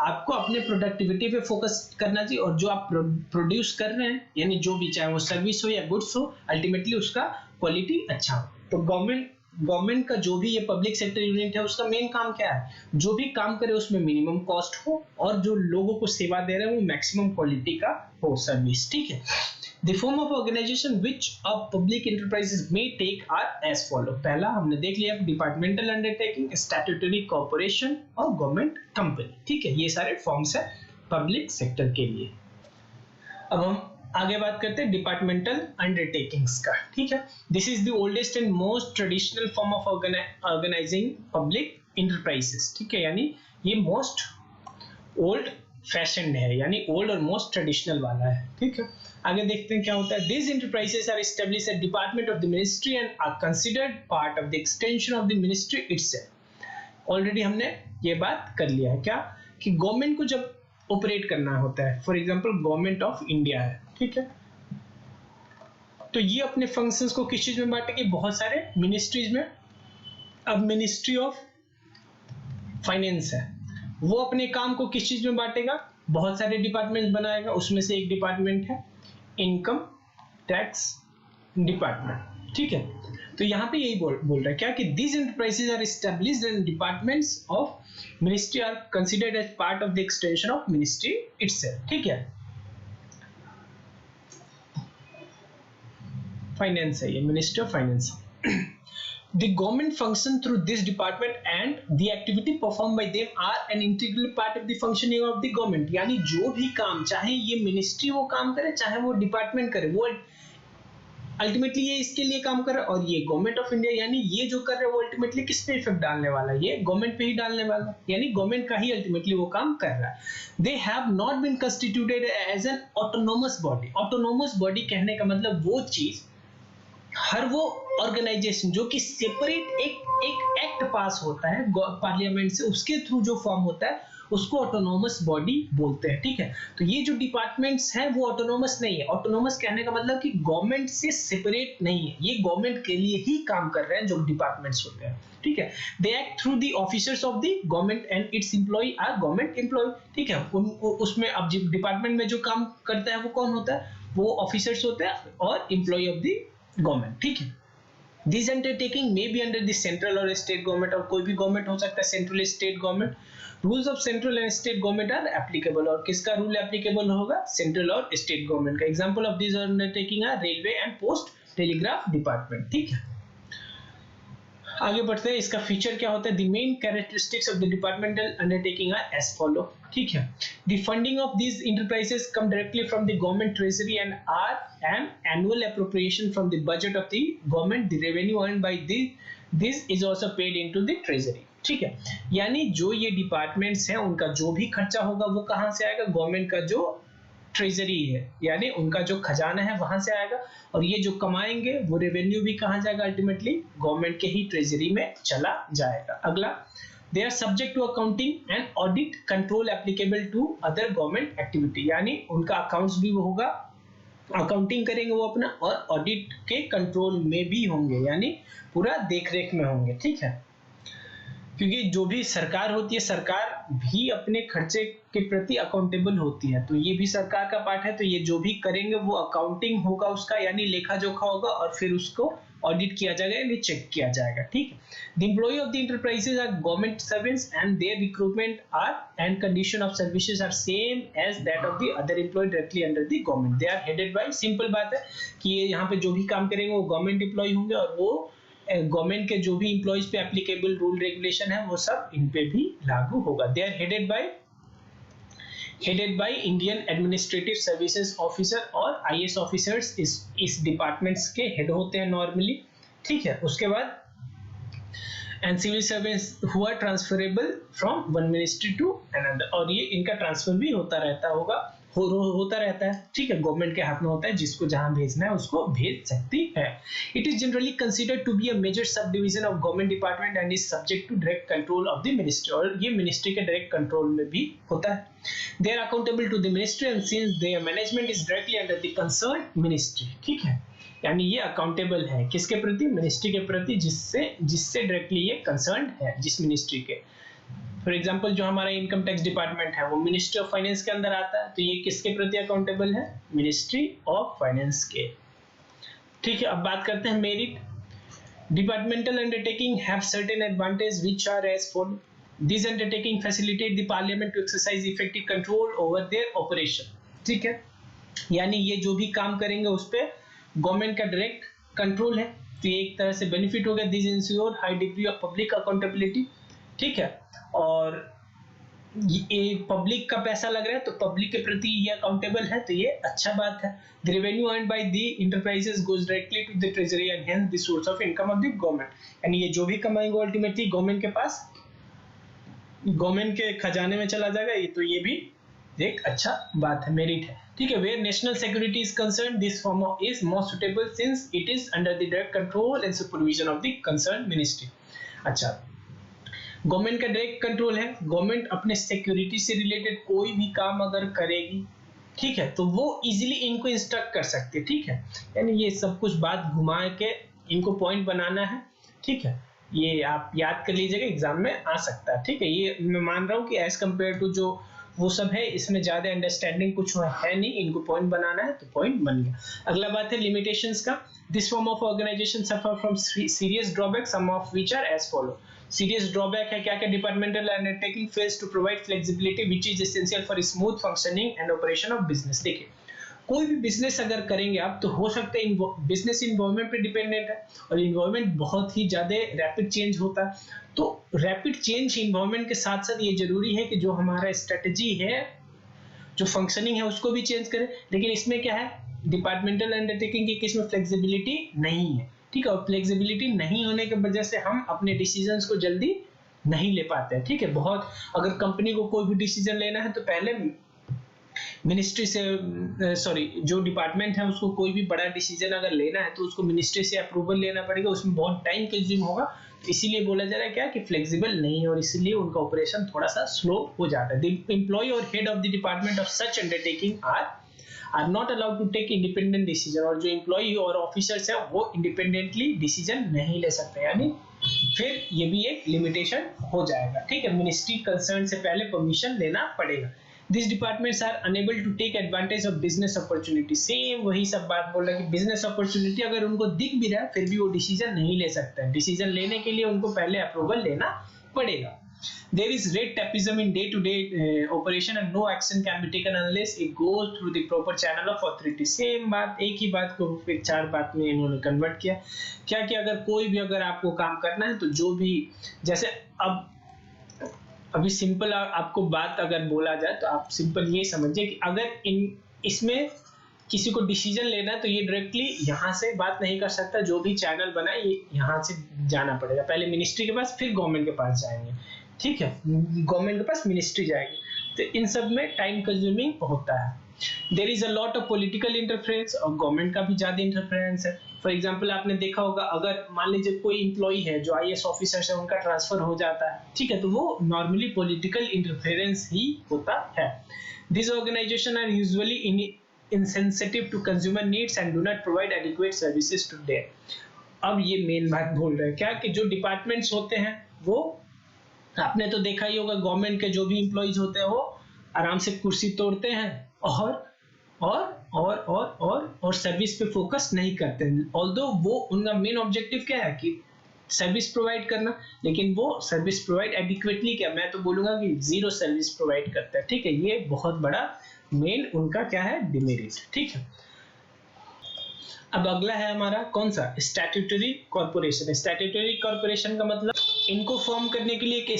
आपको अपने प्रोडक्टिविटी पे फोकस करना चाहिए। और जो आप प्रोड्यूस कर रहे हैं, यानी जो भी, चाहे वो सर्विस हो या गुड्स हो, अल्टीमेटली उसका क्वालिटी अच्छा हो। तो गवर्नमेंट का जो भी ये पब्लिक सेक्टर यूनिट है उसका मेन काम क्या है? जो भी काम करे उसमें मिनिमम कॉस्ट हो और जो लोगों को सेवा दे रहे हैं वो मैक्सिमम क्वालिटी का हो सर्विस, ठीक है। The form of organization which a public enterprises may take are as follow। पहला हमने देख लिया डिपार्टमेंटल अंडरटेकिंग, स्टैट्यूटरी कॉर्पोरेशन और गवर्नमेंट कंपनी, ठीक है। ये सारे फॉर्म्स है पब्लिक सेक्टर के लिए। अब हम आगे बात करते हैं डिपार्टमेंटल अंडरटेकिंग्स का, ठीक है। This is the oldest and most traditional form of organising public enterprises, ठीक है। यानी ये मोस्ट ओल्ड फैशन है, यानी ओल्ड और मोस्ट ट्रेडिशनल वाला है, ठीक है। आगे देखते हैं क्या होता है। These enterprises are established at department of the ministry and are considered part of the extension of the ministry itself। Already हमने ये बात कर लिया है क्या, कि गवर्नमेंट को जब ऑपरेट करना होता है, for example government of India है, ठीक है, तो ये अपने फंक्शंस को किस चीज में बांटेगी? बहुत सारे मिनिस्ट्रीज में। अब मिनिस्ट्री ऑफ फाइनेंस है, वो अपने काम को किस चीज में बांटेगा? बहुत सारे डिपार्टमेंट बनाएगा, उसमें से एक डिपार्टमेंट है इनकम टैक्स डिपार्टमेंट, ठीक है। तो यहां पे यही बोल रहा है क्या, कि these enterprises are established and departments of ministry are considered as part of the extension of ministry itself, ठीक है। फाइनेंस है ये, ministry of finance. The government function through this department and the activity performed by them are an integral part of the functioning of the government। यानी जो भी काम, चाहे ये मिनिस्ट्री वो काम करे, चाहे वो डिपार्टमेंट करे, वो अल्टीमेटली ये इसके लिए काम कर रहा है। और ये गवर्नमेंट ऑफ इंडिया, यानी ये जो कर रहा है वो अल्टीमेटली किस पे इफेक्ट डालने वाला है? ये गवर्नमेंट पे ही डालने वाला है, यानी गवर्नमेंट का ही अल्टीमेटली वो काम कर रहा है। They have not been constituted as an autonomous body. Autonomous body कहने का मतलब वो चीज, हर वो ऑर्गेनाइजेशन जो कि सेपरेट एक एक्ट पास होता है पार्लियामेंट से, उसके थ्रू जो फॉर्म होता है उसको ऑटोनोमस बॉडी बोलते हैं, ठीक है। तो ये जो डिपार्टमेंट्स हैं वो ऑटोनोमस नहीं है। ऑटोनोमस कहने का मतलब कि गवर्नमेंट से सेपरेट नहीं है, ये गवर्नमेंट के लिए ही काम कर रहे हैं जो डिपार्टमेंट्स होते हैं, ठीक है। They act through the officers of the government and its employee are government employee, ठीक है। उसमें अब डिपार्टमेंट में जो काम करता है वो कौन होता है? वो ऑफिसर्स होते हैं और एम्प्लॉय ऑफ द गवर्नमेंट, ठीक है। These undertaking may be under the central or state government, और कोई भी गवर्नमेंट हो सकता है, central state government. Rules of central and state government are applicable, और किसका रूल एप्लीकेबल होगा? सेंट्रल और स्टेट गवर्नमेंट का। Example of this undertaking are railway and post telegraph department, ठीक है। आगे बढ़ते हैं, इसका फीचर क्या होता है? The main characteristics of the departmental undertaking are as follow, ठीक है। The funding of these enterprises come directly from the government treasury and are an annual appropriation from the budget of the government. The revenue earned by this is also paid into the treasury, ठीक है। यानी जो ये departments हैं उनका जो भी खर्चा होगा वो कहां से आएगा? गवर्नमेंट का जो ट्रेजरी है, यानी उनका जो खजाना है वहां से आएगा। और ये जो कमाएंगे वो रेवेन्यू भी कहां जाएगा? अल्टीमेटली गवर्नमेंट के ही ट्रेजरी में चला जाएगा। अगला, they are subject to accounting and audit control applicable to other government activity, यानी उनका अकाउंट्स भी होगा, अकाउंटिंग करेंगे वो अपना, और ऑडिट के कंट्रोल में भी होंगे, यानी पूरा देख रेख में होंगे। ठीक है, क्योंकि जो भी सरकार होती है, सरकार भी अपने खर्चे के प्रति अकाउंटेबल होती है, तो ये भी सरकार का पार्ट है। तो ये जो भी करेंगे वो अकाउंटिंग होगा उसका, यानी लेखा जोखा होगा, और फिर उसको ऑडिट किया जाएगा यानी चेक किया जाएगा। ठीक है, the employ of the enterprises are government servants and their recruitment are and condition of services are same as that of the other employee directly under the government. They are headed by, simple बात है कि ये यहाँ पे जो भी काम करेंगे वो गवर्नमेंट एम्प्लॉय होंगे, और वो गवर्नमेंट के जो भी एम्प्लॉइज पे एप्लीकेबल रूल रेगुलेशन है वो सब इन पे भी लागू होगा। They are headed by Indian administrative services officer, और आईएएस ऑफिसर्स इस डिपार्टमेंट्स के हेड होते हैं नॉर्मली। ठीक है, उसके बाद and civil servants who are transferable from one ministry to another, और ये इनका ट्रांसफर भी होता रहता है। ठीक है, गवर्नमेंट के हाथ में होता है, जिसको जहां भेजना है उसको भेज सकती है। It is generally considered to be a major sub division of government department and is subject to direct control of the ministry, और ये मिनिस्ट्री के डायरेक्ट कंट्रोल में भी होता है। They are accountable to the ministry and since their management is directly under the concerned ministry. ठीक है, यानी ये अकाउंटेबल है किसके प्रति, मिनिस्ट्री के प्रति, जिससे डायरेक्टली ये कंसर्न्ड है, जिस मिनिस्ट्री के। फॉर एग्जांपल जो हमारा इनकम टैक्स डिपार्टमेंट है वो मिनिस्ट्री ऑफ फाइनेंस के अंदर आता है, तो ये किसके प्रति अकाउंटेबल है, मिनिस्ट्री ऑफ फाइनेंस के। ठीक है, अब बात करते हैं merit. Departmental undertaking have certain advantage which are as follow. This undertaking facilitate the parliament to exercise effective control over their operation. ठीक है, यानी ये जो भी काम करेंगे उस पे गवर्नमेंट का डायरेक्ट कंट्रोल है, तो ये एक तरह से बेनिफिट हो गया। This ensure high degree of public accountability. ठीक है, और ये पब्लिक का पैसा लग रहा है तो पब्लिक के प्रति ये अकाउंटेबल है, तो ये अच्छा बात है। The revenue earned by the enterprises goes directly to the treasury and hence the source of income of the government, यानी ये जो भी कमाएंगे अल्टीमेटली गवर्नमेंट के पास, गवर्नमेंट के खजाने में चला जाएगा, ये तो ये भी एक अच्छा बात है, मेरिट है। ठीक है, where national security is concern this form is more suitable since it is under the direct control and supervision of the concern ministry. अच्छा, गवर्नमेंट का डायरेक्ट कंट्रोल है, गवर्नमेंट अपने सिक्योरिटी से रिलेटेड कोई भी काम अगर करेगी, ठीक है, तो वो इजीली इनको इंस्ट्रक्ट कर सकती है। ठीक है, यानी ये सब कुछ बात घुमा के इनको पॉइंट बनाना है। ठीक है, ये आप याद कर लीजिएगा, एग्जाम में आ सकता है। ठीक है, ये मैं मान रहा हूँ कि एज कम्पेयर टू जो वो सब है, इसमें ज्यादा अंडरस्टैंडिंग कुछ है नहीं, इनको पॉइंट बनाना है तो पॉइंट बन गया। अगला बात है लिमिटेशंस का। This form of organisation suffer from serious drawback, some of which are as follow. Serious drawback है क्या क्या, departmental undertaking fails to provide flexibility which is essential for smooth functioning and operation of business. देखिए, कोई भी business अगर करेंगे आप तो हो सकता है बिजनेस इन्वायरमेंट पे डिपेंडेंट है, और इन्वायरमेंट बहुत ही ज्यादा रैपिड चेंज होता है, तो रैपिड चेंज इन्वायरमेंट के साथ साथ ये जरूरी है कि जो हमारा स्ट्रेटेजी है, जो फंक्शनिंग है, उसको भी चेंज करें। लेकिन इसमें क्या है, डिपार्टमेंटल अंडरटेकिंग की किस में फ्लेक्सिबिलिटी नहीं है। ठीक है, और फ्लेक्सिबिलिटी नहीं होने की वजह से हम अपने डिसीजंस को जल्दी नहीं ले पाते हैं। ठीक है, बहुत अगर कंपनी को कोई भी डिसीजन लेना है तो पहले मिनिस्ट्री से जो डिपार्टमेंट है उसको कोई भी बड़ा डिसीजन अगर लेना है तो उसको मिनिस्ट्री से अप्रूवल लेना पड़ेगा, उसमें बहुत टाइम कंज्यूम होगा, तो इसीलिए बोला जा रहा है क्या कि फ्लेक्सिबल नहीं है, और इसलिए उनका ऑपरेशन थोड़ा सा स्लो हो जाता है। द एम्प्लॉय और head of the department of such undertaking are not allowed to take independent decision, और जो एम्प्लॉय और ऑफिसर्स है वो इंडिपेंडेंटली डिसीजन नहीं ले सकते, यानी फिर ये भी एक लिमिटेशन हो जाएगा। ठीक है, मिनिस्ट्री कंसर्न से पहले परमिशन लेना पड़ेगा। These departments are unable to take advantage of business opportunity. Same वही सब बात बोल रहा है कि बिजनेस अपॉर्चुनिटी अगर उनको दिख भी रहा है फिर भी वो डिसीजन नहीं ले सकते हैं। डिसीजन लेने के लिए उनको पहले अप्रूवल लेना पड़ेगा। There is red tapeism in day-to-day operation and no action can be taken unless it goes through the proper channel of authority. Same बात, एक ही बात को फिर चार बात में इन्होंने कन्वर्ट किया। क्या कि अगर कोई भी अगर आपको काम करना है तो जो भी, जैसे अभी सिंपल आपको बात अगर बोला जाए तो आप सिंपल ये समझिए कि अगर इसमें किसी को डिसीजन लेना है तो ये डायरेक्टली यहाँ से बात नहीं कर सकता, जो भी चैनल बना है ये यहाँ से जाना पड़ेगा, पहले मिनिस्ट्री के पास फिर गवर्नमेंट के पास जाएंगे। ठीक है, गवर्नमेंट के पास मिनिस्ट्री जाएगी, तो इन सब में टाइम कंज्यूमिंग होता है। There is a lot of political interference, और गवर्नमेंट का भी ज्यादा इंटरफेरेंस है। फॉर एग्जाम्पल आपने देखा होगा, अगर मान लीजिए कोई इंप्लॉई है जो आईएएस ऑफिसर है, उनका ट्रांसफर हो जाता है, ठीक है, तो वो नॉर्मली पॉलिटिकल इंटरफेरेंस ही होता है. These organizations are usually insensitive to consumer needs and do not provide adequate services to them. अब ये मेन बात बोल रहे हैं क्या, कि जो डिपार्टमेंट्स होते हैं वो, आपने तो देखा ही होगा, गवर्नमेंट के जो भी एम्प्लॉइज होते हैं वो आराम से कुर्सी तोड़ते हैं और सर्विस पे फोकस नहीं करते हैं. ऑल्दो वो उनका मेन ऑब्जेक्टिव क्या है कि सर्विस प्रोवाइड करना, लेकिन वो सर्विस प्रोवाइड एडिक्वेटली क्या, मैं तो बोलूंगा कि जीरो सर्विस प्रोवाइड करता है. ठीक है, ये बहुत बड़ा मेन उनका क्या है, डिमेरिट. ठीक है, अब अगला है हमारा कौन सा, स्टैट्यूटरी कॉर्पोरेशन. स्टैट्यूटरी कॉर्पोरेशन का मतलब, इनको फॉर्म करने के लिए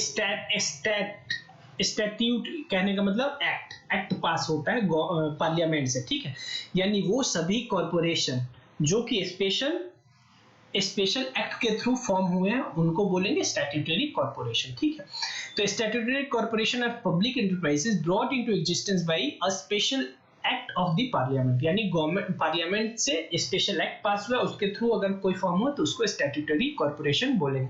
स्टैट्यूट कहने का मतलब एक्ट पास होता है पार्लियामेंट से. ठीक है, यानी वो सभी कॉर्पोरेशन जो कि स्पेशल एक्ट के थ्रू फॉर्म हुए हैं उनको बोलेंगे स्टैट्यूटरी कॉर्पोरेशन. ठीक है, तो statutory corporation of public enterprises brought into existence by a special act of the parliament, यानी गवर्नमेंट पार्लियामेंट से स्पेशल एक्ट पास हुआ, उसके थ्रू अगर कोई फॉर्म हो तो उसको स्टैट्यूटरी कॉर्पोरेशन बोलेंगे.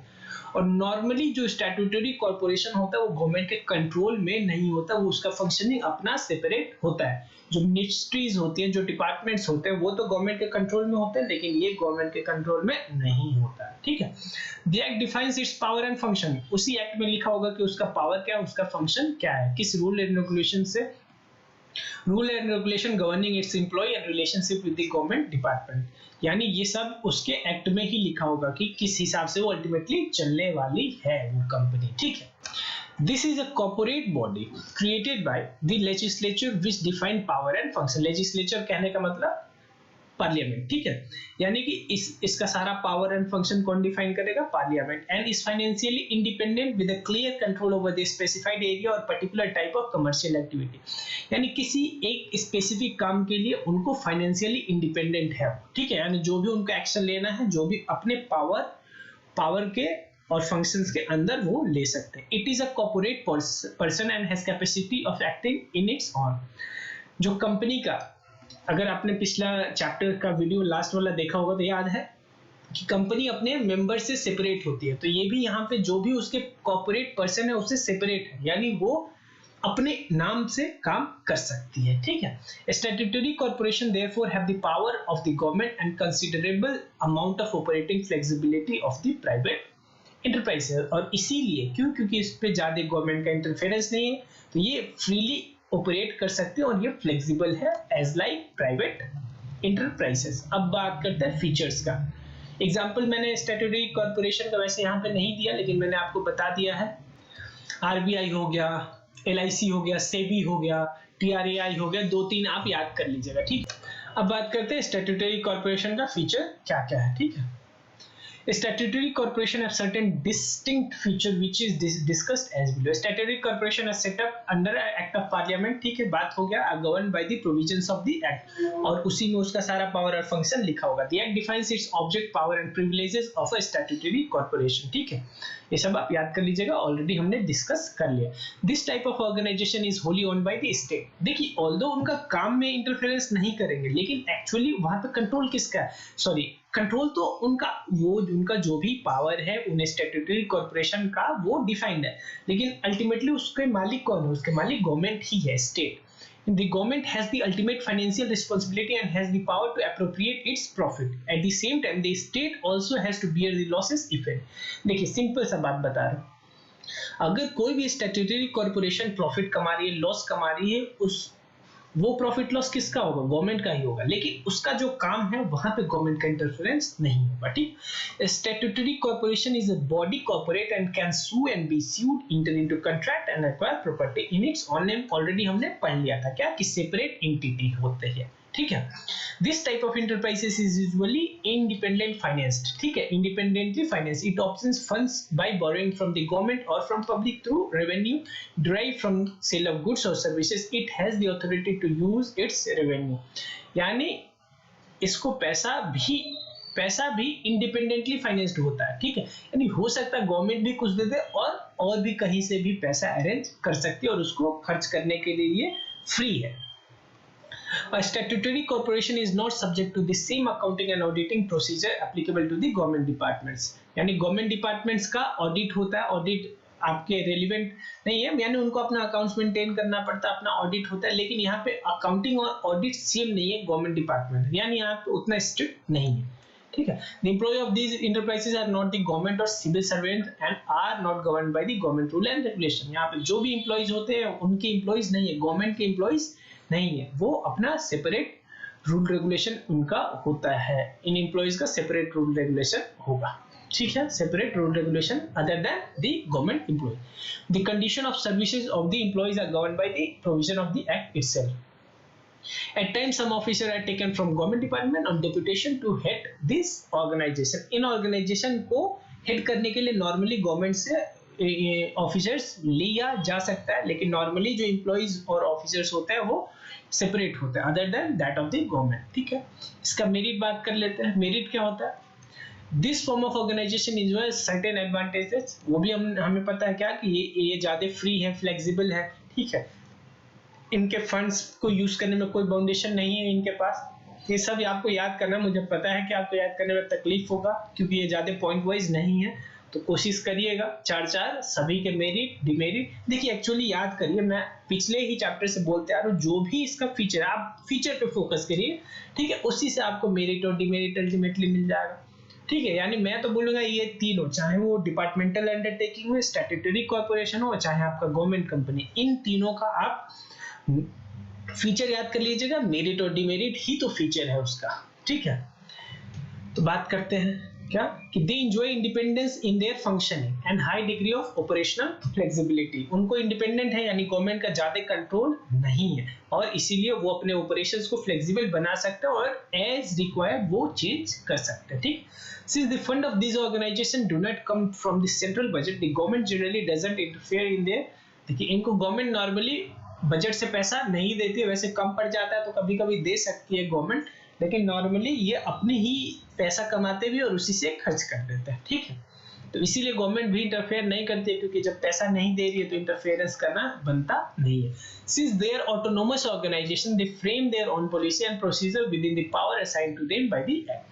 और नॉर्मली जो स्टैट्यूटरी कॉर्पोरेशन होता है वो गवर्नमेंट के कंट्रोल में नहीं होता, वो उसका फंक्शनिंग अपना सेपरेट होता है. जो मिनिस्ट्रीज होती हैं, जो डिपार्टमेंट्स होते हैं, वो तो गवर्नमेंट के कंट्रोल में होते हैं, लेकिन ये गवर्नमेंट के कंट्रोल में नहीं होता है. ठीक है, the act defines it's power and function. उसी एक्ट में लिखा होगा कि उसका पावर क्या है, उसका फंक्शन क्या है, किस rule and regulation governing its employee and relationship with the government department. यानी ये सब उसके एक्ट में ही लिखा होगा कि किस हिसाब से वो अल्टीमेटली चलने वाली है वो कंपनी. ठीक है, this is a corporate body created by the legislature which define power and function. Legislature कहने का मतलब पार्लियामेंट. ठीक है, यानी कि इसका सारा पावर एंड फंक्शन कौन डिफाइन करेगा, parliament. And is financially independent with a clear control over the specified area or particular type of commercial activity. यानी किसी एक स्पेसिफिक काम के लिए उनको फाइनेंशियली इंडिपेंडेंट है. ठीक है, यानी जो भी उनको एक्शन लेना है, जो भी अपने पावर के और फंक्शंस के अंदर वो ले सकते हैं. It is a corporate person and has capacity of acting in its on. जो कंपनी का, अगर आपने पिछला चैप्टर का वीडियो लास्ट वाला देखा होगा तो याद है कि कंपनी अपने मेंबर से सेपरेट होती है, तो ये भी यहाँ पे जो भी उसके कॉर्पोरेट पर्सन है उससे सेपरेट है, यानी वो अपने नाम से काम कर सकती है. ठीक है, statutory corporation therefore have the power of the government and considerable amount of operating flexibility of the private enterprise. और इसीलिए क्योंकि इस पे ज्यादा गवर्नमेंट का इंटरफेरेंस नहीं है, तो ये फ्रीली ऑपरेट कर सकते हैं और ये फ्लेक्सिबल है एज लाइक प्राइवेट इंटरप्राइजेस. अब बात करते हैं फीचर्स का. एग्जांपल मैंने स्टैट्यूटरी कॉर्पोरेशन का वैसे यहाँ पे नहीं दिया, लेकिन मैंने आपको बता दिया है. आरबीआई हो गया, एलआईसी हो गया, सेबी हो गया, टीआरएआई हो गया, 2-3 आप याद कर लीजिएगा. ठीक है, अब बात करते हैं स्टैट्यूटरी कॉर्पोरेशन का फीचर क्या क्या है. ठीक है, statutory corporation have certain distinct feature which is discussed as below. Statutory corporation is set up under act of parliament. ठीक है, बात हो गया, governed by the provisions of the act, और उसी में उसका सारा पावर और फंक्शन लिखा होगा. The act defines its object, power and privileges of a statutory corporation. ठीक है, ये सब आप याद कर लीजिएगा, ऑलरेडी हमने डिस्कस कर लिया. This type of organisation is wholly owned by the state. देखिए, ऑल्दो उनका काम में इंटरफेरेंस नहीं करेंगे, लेकिन एक्चुअली वहां पे कंट्रोल किसका है, सॉरी, कंट्रोल तो उनका जो भी पावर है उन स्टैट्यूटरी कॉर्पोरेशन का वो डिफाइंड है, लेकिन अल्टीमेटली उसके मालिक कौन है, उसके मालिक गवर्नमेंट ही है, state. The government has the ultimate financial responsibility and has the power to appropriate its profit. At the same time, the state also has to bear the losses if any. देखिए, simple सा बात बता रहा हूं, अगर कोई भी statutory corporation profit कमा रही है, लॉस कमा रही है, वो प्रॉफिट लॉस किसका होगा, गवर्नमेंट का ही होगा, लेकिन उसका जो काम है वहां पे गवर्नमेंट का इंटरफेरेंस नहीं होगा. ठीक, statutory corporation is a body corporate and can sue and be sued, enter into contract and acquire property in its own name. Already हमने पढ़ लिया था क्या, कि सेपरेट एंटिटी होते हैं. ठीक है, this type of enterprises is usually independent financed. ठीक है, independently finance. It obtains funds by borrowing from the government or from public through revenue derived from sale of goods or services. It has the authority to use its revenue. यानी इसको पैसा भी independently financed होता है. ठीक है, यानी हो सकता है गवर्नमेंट भी कुछ दे दे और भी कहीं से भी पैसा अरेंज कर सकती है और उसको खर्च करने के लिए ये फ्री है. A statutory corporation is not subject to the same accounting and auditing procedure applicable to the government departments. यानी गवर्नमेंट डिपार्टमेंट्स का ऑडिट होता है, ऑडिट आपके रेलिवेंट नहीं है, यानी उनको अपना अकाउंट्स मेंटेन करना पड़ता है, अपना ऑडिट होता है, लेकिन यहाँ पे अकाउंटिंग और ऑडिट सेम नहीं है गवर्नमेंट डिपार्टमेंट, यानी यहाँ पे उतना स्ट्रिक्ट नहीं है, ठीक है. The employ of these enterprises are not the government or civil servant and are not govern by the government rule and regulation. यहाँ पे जो भी इंप्लॉइज होते हैं उनके इंप्लॉइज नहीं है, गवर्नमेंट के इंप्लॉइज नहीं है, वो अपना सेपरेट रूल रेगुलेशन उनका होता है. इन इंप्लॉइज का सेपरेट रूल रेगुलेशन होगा, ठीक है, separate rule regulation other than the government employee. The condition of services of the employees are governed by the provision of the act itself. At times, some officers are taken from government department on deputation to head this organization. In organization को head करने के लिए normally government से officers लिया जा सकता है, लेकिन normally जो employees और officers होते हैं वो separate होते हैं other than that of the government. ठीक है, इसका merit बात कर लेते हैं. merit क्या होता है? This form of organization enjoys certain advantages. वो भी हमें पता है क्या कि ये ज़्यादा free है, flexible है, ठीक है. इनके फंड्स को यूज करने में कोई बाउंडेशन नहीं है इनके पास. ये सब आपको याद करना, मुझे पता है कि आपको याद करने में तकलीफ होगा क्योंकि ये ज्यादा पॉइंट वाइज नहीं है, तो कोशिश करिएगा. चार सभी के मेरिट डिमेरिट. देखिए एक्चुअली याद करिए, मैं पिछले ही चैप्टर से बोलते आ रहा हूँ, जो भी इसका फीचर, आप फीचर पे फोकस करिए, ठीक है, उसी से आपको मेरिट और डिमेरिट अल्टीमेटली मिल जाएगा, ठीक है. यानी मैं तो बोलूंगा ये तीनों, चाहे वो डिपार्टमेंटल अंडरटेकिंग हो, स्टैट्यूटरी कॉर्पोरेशन हो, चाहे आपका गवर्नमेंट कंपनी, इन तीनों का आप फीचर याद कर लीजिएगा. मेरिट और डिमेरिट ही तो फीचर है उसका, ठीक है. तो बात करते हैं क्या कि they enjoy independence in their functioning and high degree of operational flexibility. उनको इंडिपेंडेंट है, यानी गवर्नमेंट का ज्यादा कंट्रोल नहीं है, और इसीलिए वो अपने ऑपरेशंस को फ्लेक्सिबल बना सकते हैं और एज रिक्वायर्ड वो चेंज कर सकते हैं, ठीक. Since the fund of these organizations do not come from the central budget, the government generally doesn't interfere in their. देखिए इनको गवर्नमेंट नॉर्मली बजट से पैसा नहीं देती है, वैसे कम पड़ जाता है तो कभी कभी दे सकती है गवर्नमेंट, लेकिन नॉर्मली ये अपने ही पैसा कमाते भी और उसी से खर्च कर देते हैं, ठीक है. तो इसीलिए गवर्नमेंट भी इंटरफेयर नहीं करती है, क्योंकि जब पैसा नहीं दे रही है तो इंटरफेरेंस करना बनता नहीं है. Since their autonomous organisation they frame their own policy and procedure within the power assigned to them by the act.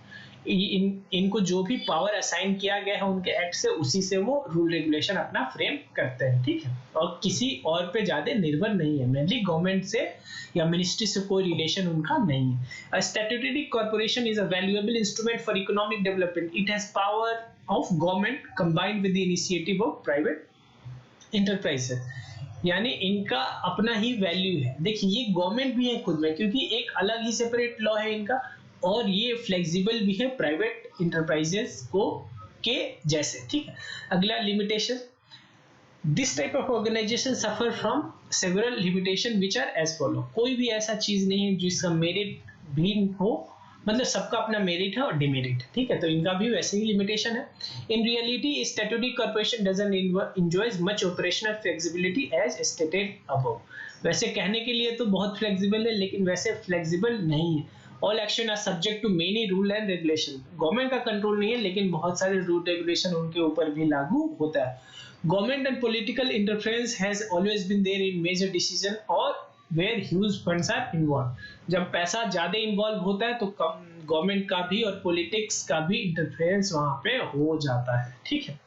इनको जो भी पावर असाइन किया गया है उनके एक्ट से, उसी से वो रूल रेगुलेशन अपना फ्रेम करते हैं, ठीक है, और किसी और पे ज्यादा निर्भर नहीं है. मेनली गवर्नमेंट से या मिनिस्ट्री से कोई रिलेशन उनका नहीं है. A statutory corporation is a valuable instrument for economic development. It has power of government combined with the initiative of private enterprises. यानी इनका अपना ही वैल्यू है. देखिए ये गवर्नमेंट भी है खुद में, क्योंकि एक अलग ही सेपरेट लॉ है इनका, और ये फ्लेक्सिबल भी है प्राइवेट इंटरप्राइजेस को के जैसे, ठीक है. अगला limitation. This type of organisation suffer from several limitation which are as follow. कोई भी ऐसा चीज नहीं है जिसका मेरिट भी हो, मतलब सबका अपना मेरिट है और डिमेरिट, ठीक है, तो इनका भी वैसे ही लिमिटेशन है. In reality statutory corporation doesn't enjoys much operational flexibility as stated above. वैसे कहने के लिए तो बहुत फ्लेक्सिबल है, लेकिन वैसे फ्लेक्सिबल नहीं है. All action are subject to many rule and regulation. Government का कंट्रोल नहीं है, लेकिन बहुत सारे रूल रेगुलेशन उनके ऊपर भी लागू होता है. Government and political interference has always been there in major decision or where huge funds are involve. जब पैसा ज्यादा इन्वॉल्व होता है तो गवर्नमेंट का भी और पॉलिटिक्स का भी इंटरफेरेंस वहां पे हो जाता है, ठीक है.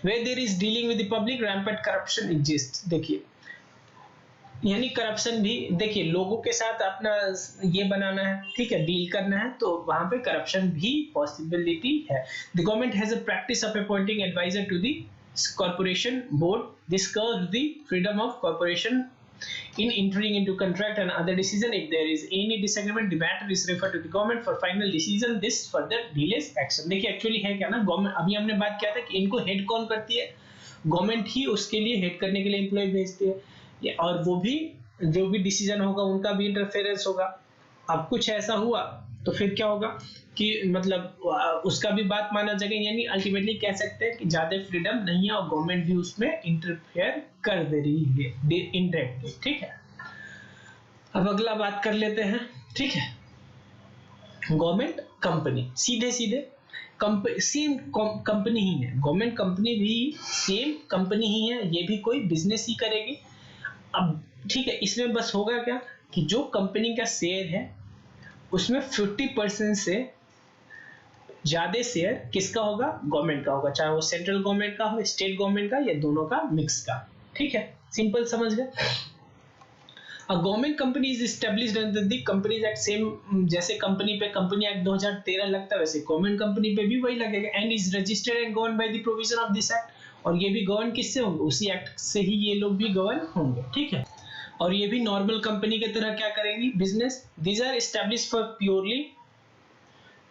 Where there is dealing with the public, rampant corruption exists. देखिए यानी करप्शन भी, देखिए लोगों के साथ अपना ये बनाना है, ठीक है, डील करना है, तो वहां पे करप्शन भी पॉसिबिलिटी है. The government has a practice of appointing adviser to the corporation board. This curbs the freedom of corporation in entering into contract and other decision. If there is any disagreement, the matter is referred to the government for final decision. This further delays action. देखिए actually है क्या ना, government, अभी हमने बात किया था कि इनको हेड कौन करती है, गवर्नमेंट ही उसके लिए हेड करने के लिए एम्प्लॉय भेजती है, और वो भी जो भी डिसीजन होगा उनका भी इंटरफेरेंस होगा. अब कुछ ऐसा हुआ तो फिर क्या होगा कि मतलब उसका भी बात माना जाएगा, यानी अल्टीमेटली कह सकते हैं कि ज्यादा फ्रीडम नहीं है और गवर्नमेंट भी उसमें इंटरफेयर कर दे रही है इनडायरेक्टली, ठीक है. अब अगला बात कर लेते हैं, ठीक है. गवर्नमेंट कंपनी सीधे सेम कंपनी ही है, गवर्नमेंट कंपनी भी सेम कंपनी ही है, ये भी कोई बिजनेस ही करेगी. अब ठीक है, इसमें बस होगा क्या कि जो कंपनी का शेयर है उसमें 50% से ज्यादा शेयर किसका होगा, गवर्नमेंट का होगा, चाहे वो सेंट्रल गवर्नमेंट का हो, स्टेट गवर्नमेंट का, या दोनों का मिक्स का। ठीक है, सिंपल समझ गए। A government company is established under the Companies Act, same जैसे कंपनी पे कंपनी एक्ट 2013 लगता है वैसे गवर्नमेंट कंपनी पे भी वही लगेगा, and is registered and govern by the provision of this act, और ये भी गवर्न किससे होंगे, उसी एक्ट से ही ये लोग भी गवर्न होंगे। ठीक है, और ये भी नॉर्मल कंपनी की तरह क्या करेंगी, business. These are established for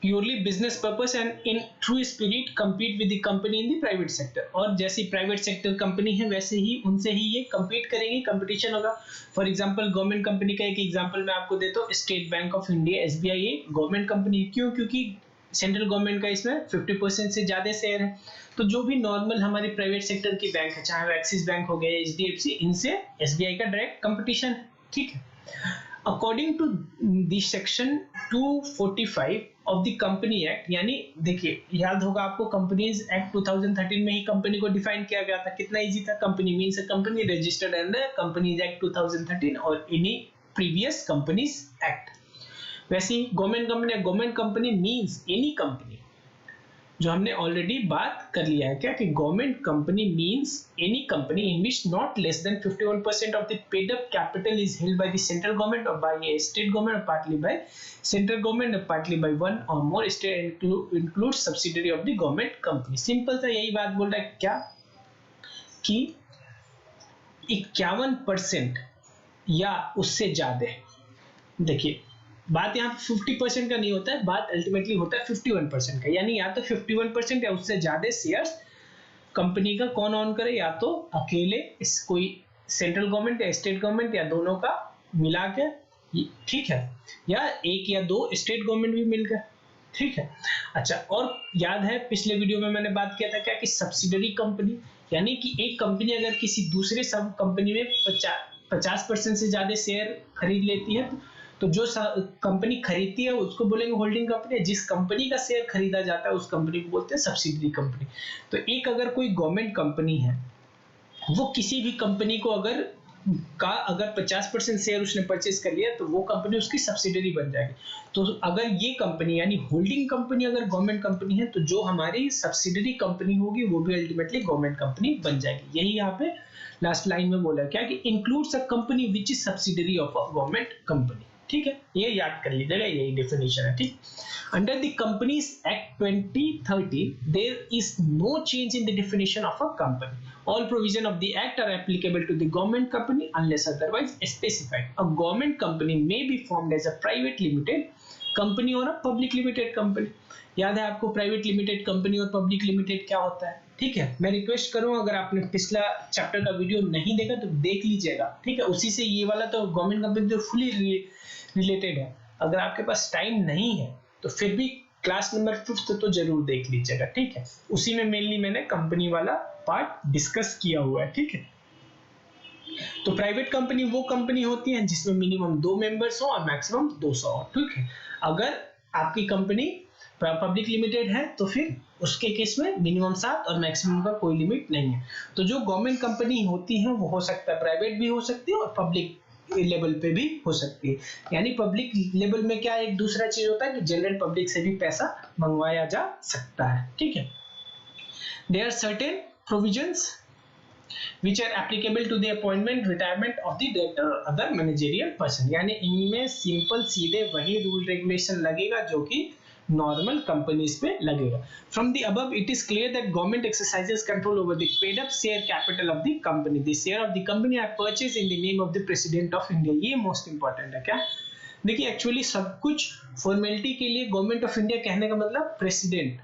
purely business purpose and in true spirit compete with the company in the private sector, और जैसी प्राइवेट सेक्टर कंपनी है वैसे ही उनसे ही ये compete करेंगे, कंपटीशन होगा। फॉर एग्जांपल गवर्नमेंट कंपनी का एक एग्जांपल मैं आपको देता हूँ, state bank of India SBI, ये गवर्नमेंट कंपनी है। क्यों? क्योंकि सेंट्रल गवर्नमेंट का इसमें 50% से ज्यादा शेयर है। तो जो भी नॉर्मल हमारी प्राइवेट सेक्टर की बैंक है, चाहे वो एक्सिस बैंक हो गया, HDFC, इनसे SBI का डायरेक्ट कंपटीशन है। ठीक है, according to the section 245 of the company act, यानी देखिए याद होगा आपको कंपनीज एक्ट 2013 में ही कंपनी को डिफाइन किया गया था। कितना इजी था, company means a company registered under companies act 2013 or any previous companies act. वैसे ही government company means any company, जो हमने ऑलरेडी बात कर लिया है क्या, कि government company means any company in which not less than 51% of the paid up capital is held by the central government or by a state government, और partly by central government और partly by one और more state include subsidiary of the government company. Simple सा यही बात बोल रहा है क्या, कि 51% या उससे ज्यादा। देखिए बात यहाँ 50% का नहीं होता है, बात अल्टीमेटली होता है 51% का, यानी या तो 51% या उससे ज्यादा शेयर्स कंपनी का कौन ऑन करे, या तो अकेले इस कोई सेंट्रल गवर्नमेंट या स्टेट गवर्नमेंट या दोनों का मिला के, ठीक है, या एक या दो स्टेट गवर्नमेंट भी मिल गए। ठीक है, अच्छा, और याद है पिछले वीडियो में मैंने बात किया था क्या, कि सब्सिडरी कंपनी, यानी कि एक कंपनी अगर किसी दूसरे सब कंपनी में 50% से ज्यादा शेयर खरीद लेती है, तो जो कंपनी खरीदती है उसको बोलेंगे होल्डिंग कंपनी, जिस कंपनी का शेयर खरीदा जाता है उस कंपनी को बोलते हैं सब्सिडरी कंपनी। तो एक अगर कोई गवर्नमेंट कंपनी है, वो किसी भी कंपनी को अगर 50% शेयर उसने परचेज कर लिया, तो वो कंपनी उसकी सब्सिडरी बन जाएगी। तो अगर ये कंपनी यानी होल्डिंग कंपनी अगर गवर्नमेंट कंपनी है, तो जो हमारी सब्सिडरी कंपनी होगी वो भी अल्टीमेटली गवर्नमेंट कंपनी बन जाएगी। यही यहाँ पे लास्ट लाइन में बोला क्या, कि includes a company which is subsidiary of a government company. ठीक है, ये याद कर लीजिएगा, यही डेफिनेशन है। ठीक, under the companies act 2013 there is no change in the definition of a company. All provision of the act are applicable to the government company unless otherwise specified. A government company may be formed as a private limited company or a public limited company. याद है आपको private limited company और public limited क्या होता है? ठीक है, मैं रिक्वेस्ट करूं अगर आपने पिछला चैप्टर का वीडियो नहीं देखा तो देख लीजिएगा। ठीक है, उसी से ये वाला तो गवर्नमेंट कंपनी तो फुली रिलेटेड है। अगर आपके पास टाइम नहीं है तो फिर भी क्लास नंबर 5 तो जरूर देख लीजिएगा। ठीक है, उसी में मेनली मैंने कंपनी वाला पार्ट डिस्कस किया हुआ है। ठीक है, तो प्राइवेट कंपनी वो कंपनी होती है जिसमें मिनिमम 2 मेंबर्स हो और मैक्सिमम 200 हो। ठीक है, अगर आपकी कंपनी पब्लिक लिमिटेड है तो फिर उसके केस में मिनिमम 7 और मैक्सिमम का कोई लिमिट नहीं है। तो जो गवर्नमेंट कंपनी होती है वो हो सकता है प्राइवेट भी हो सकती है और पब्लिक लेवल पे भी हो सकती है। यानी पब्लिक लेवल में क्या एक दूसरा चीज होता है कि जनरल पब्लिक से भी पैसा मंगवाया जा सकता है। ठीक है, there are certain provisions which are applicable to the appointment retirement of the director or other managerial person। यानी इनमें सिंपल सीधे वही रूल रेगुलेशन लगेगा जो कि नॉर्मल कंपनीज पे लगेगा। From the above it is clear that government exercises control over the paid up share capital of the company. The share of the company are purchase in the name of the president of India. ये most important है। क्या देखिए, actually सब कुछ formality के लिए government of India कहने का मतलब प्रेसिडेंट,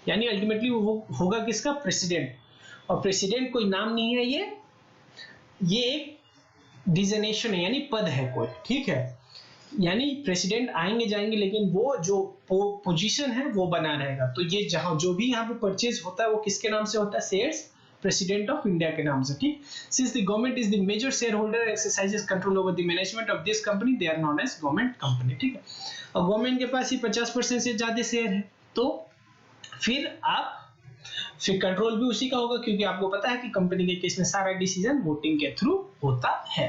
यानी अल्टीमेटली वो होगा किसका, प्रेसिडेंट। और प्रेसिडेंट कोई नाम नहीं है, ये एक डिजिग्नेशन है, यानी पद है कोई। ठीक है, यानी प्रेसिडेंट आएंगे जाएंगे लेकिन वो जो पोजीशन है वो बना रहेगा। तो ये जहां जो भी यहाँ पे परचेज होता है वो किसके नाम से होता है, शेयर्स प्रेसिडेंट ऑफ इंडिया के नाम से। ठीक, since the government is the major share holder exercises control over the management of this company, they are known as government company. ठीक है, और गवर्नमेंट के पास ही 50% से ज्यादा शेयर है, तो फिर कंट्रोल भी उसी का होगा, क्योंकि आपको पता है कि कंपनी के केस में सारा डिसीजन वोटिंग के थ्रू होता है।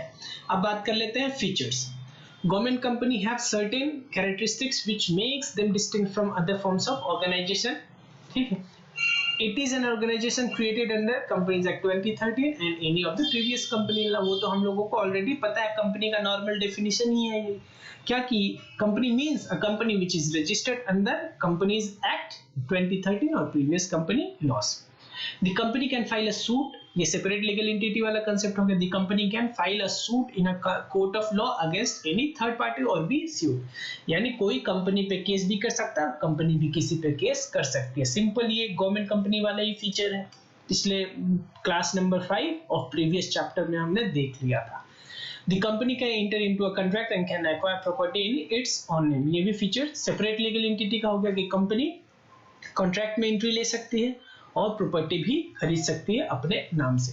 अब बात कर लेते हैं features. Government company have certain characteristics which makes them distinct from other forms of organization. ठीक है, it is an organization created under Companies Act 2013 and any of the previous company law. वो तो हम लोगों को ऑलरेडी पता है, company का नॉर्मल डेफिनेशन ही है ये क्या कि company means a company which is registered under companies act 2013 और previous company loss. The company can file a suit, ये सेपरेट लीगल एंटिटी वाला कंसेप्ट हो गया. The company can file a suit in a court of law against any third party और B suit, यानी कोई company पे case भी कर सकता है, कंपनी भी किसी पे केस कर सकती है. सिंपल, ये गवर्नमेंट कंपनी वाला ही फीचर है, पिछले class number 5 of previous chapter में हमने देख लिया था. The company can enter into a contract and can acquire property in its own name. ये भी फीचर सेपरेट लीगल एंटिटी का हो गया कि कंपनी कॉन्ट्रैक्ट में एंट्री ले सकती है और प्रॉपर्टी भी खरीद सकती है अपने नाम से.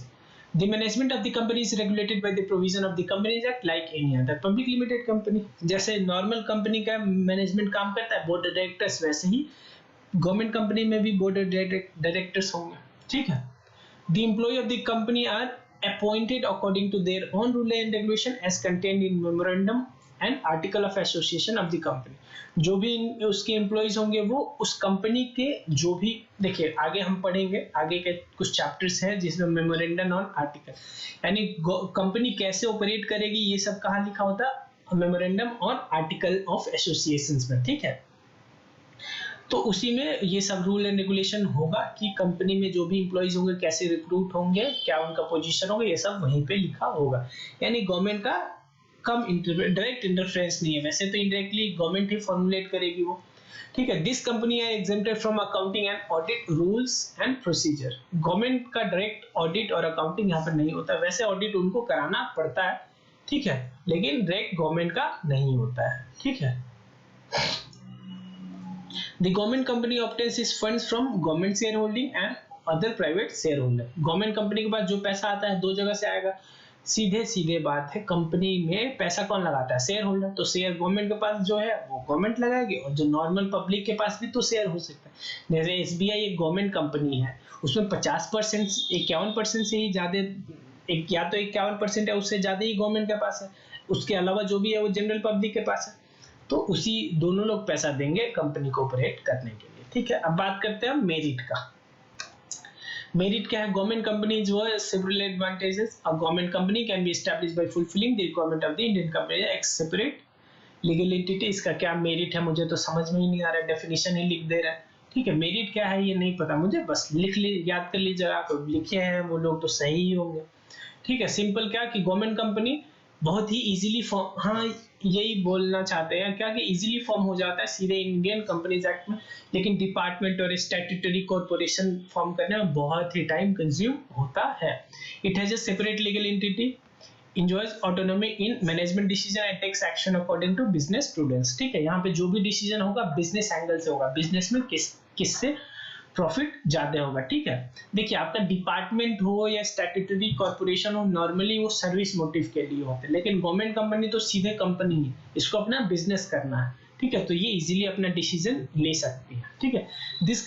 The management of the company is regulated by the provision of the Companies Act like any other public limited company. जैसे नॉर्मल कंपनी का मैनेजमेंट काम करता है, बोर्ड ऑफ डायरेक्टर्स, वैसे ही गवर्नमेंट कंपनी में भी बोर्ड ऑफ डायरेक्टर्स होंगे. ठीक है. The employee of the company are appointed according to their own rule and regulation as contained in memorandum and article of association of the company. जो भी उसके एम्प्लॉइज होंगे वो उस कंपनी के जो भी, देखिए आगे हम पढ़ेंगे, आगे के कुछ चैप्टर्स हैं जिसमें मेमोरेंडम और आर्टिकल, यानी कंपनी कैसे ऑपरेट करेगी ये सब कहाँ लिखा होता है, मेमोरेंडम और आर्टिकल ऑफ एसोसिएशंस में. ठीक है, तो उसी में ये सब रूल एंड रेगुलेशन होगा कि कंपनी में जो भी इंप्लॉइज होंगे कैसे रिक्रूट होंगे, क्या उनका पोजीशन होगा, ये सब वहीं पे लिखा होगा. यानी गवर्नमेंट का कम डायरेक्ट इंटरफेरेंस नहीं है, वैसे तो इनडायरेक्टली गवर्नमेंट ही फॉर्मुलेट करेगी वो. ठीक है. This company are exempted from accounting and audit rules and procedure. Government का डायरेक्ट ऑडिट और अकाउंटिंग यहाँ पर नहीं होता, वैसे ऑडिट उनको कराना पड़ता है. ठीक है, लेकिन डायरेक्ट गवर्नमेंट का नहीं होता है. ठीक है. The government company obtains its funds from government shareholding and other private shareholder. Government company के पास जो पैसा आता है दो जगह से आएगा. सीधे बात है, कंपनी में पैसा कौन लगाता है, शेयर होल्डर. तो शेयर गवर्नमेंट के पास जो है वो गवर्नमेंट लगाएगी, और जो नॉर्मल पब्लिक के पास भी तो शेयर हो सकता है. जैसे एसबीआई एक गवर्नमेंट कंपनी है, उसमें 50% 51% से ही ज्यादा, या तो 51% है उससे ज्यादा ही गवर्नमेंट के पास है, उसके अलावा जो भी है वो जनरल पब्लिक के पास है. तो उसी दोनों लोग पैसा देंगे कंपनी को ऑपरेट करने के लिए. ठीक है. अब बात करते हैं मेरिट का. मेरिट क्या है, गवर्नमेंट कंपनी जो है several advantages. A government company can be established bye fulfilling the requirement of the Indian company x separate legal entity. इसका क्या मेरिट है मुझे तो समझ में ही नहीं आ रहा है, डेफिनेशन ही लिख दे रहा है. ठीक है, मेरिट क्या है ये नहीं पता मुझे, बस लिख ली, याद कर लीजिए. आप लिखे हैं वो लोग तो सही ही होंगे. ठीक है. सिंपल क्या कि गवर्नमेंट कंपनी बहुत ही इजीली फॉर्म, हाँ यही बोलना चाहते हैं क्या कि इजीली फॉर्म हो जाता है सीधे इंडियन कंपनीज एक्ट में, लेकिन डिपार्टमेंट और स्टैट्यूटरी कॉर्पोरेशन फॉर्म करने में बहुत ही टाइम कंज्यूम होता है. It has a separate legal entity, enjoys autonomy in management decision and takes action according to business prudence. ठीक है, यहाँ पे जो भी डिसीजन होगा बिजनेस एंगल से होगा, बिजनेस में किससे प्रॉफिट ज्यादा होगा. ठीक है. देखिए आपका डिपार्टमेंट हो या स्टैट्यूटरी कॉर्पोरेशन हो, नॉर्मली वो सर्विस मोटिव के लिए होते हैं, लेकिन गवर्नमेंट कंपनी तो सीधे कंपनी है, इसको अपना बिजनेस करना है. ठीक है, तो ये इजीली अपना डिसीजन ले सकती है. ठीक है. This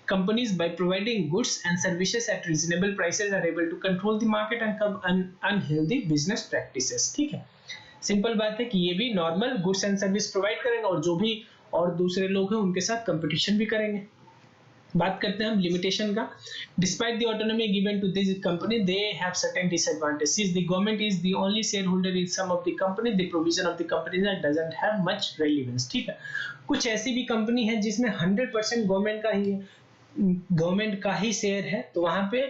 companies by providing goods and services at reasonable prices are able to control the market and curb unhealthy business practices. ठीक है. सिंपल बात है कि ये भी normal goods and service provide करेंगे और जो भी और दूसरे लोग हैं उनके साथ कंपटीशन भी करेंगे. बात करते हैं हम लिमिटेशन का. Despite the autonomy given to this company they have certain disadvantage. Since the government is the only share holder in some of the company the provision of the company doesn't have much relevance. ठीक है. कुछ ऐसी भी company है जिसमें 100% government का ही है, government का ही शेयर है, तो वहां पे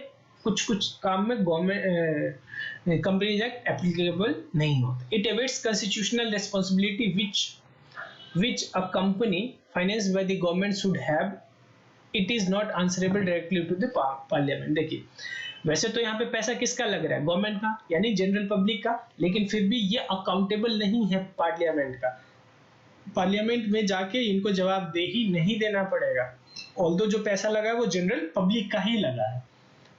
कुछ काम में गवर्नमेंट कंपनीज एक्ट एप्लीकेबल नहीं होता. It awaits constitutional responsibility which a company financed by the government should have. It is not answerable directly to the parliament. देखिए वैसे तो यहाँ पे पैसा किसका लग रहा है, गवर्नमेंट का, यानी जनरल पब्लिक का, लेकिन फिर भी ये अकाउंटेबल नहीं है पार्लियामेंट का. पार्लियामेंट में जाके इनको जवाबदेही नहीं देना पड़ेगा, ऑल्दो जो पैसा लगा है वो जनरल पब्लिक का ही लगा है.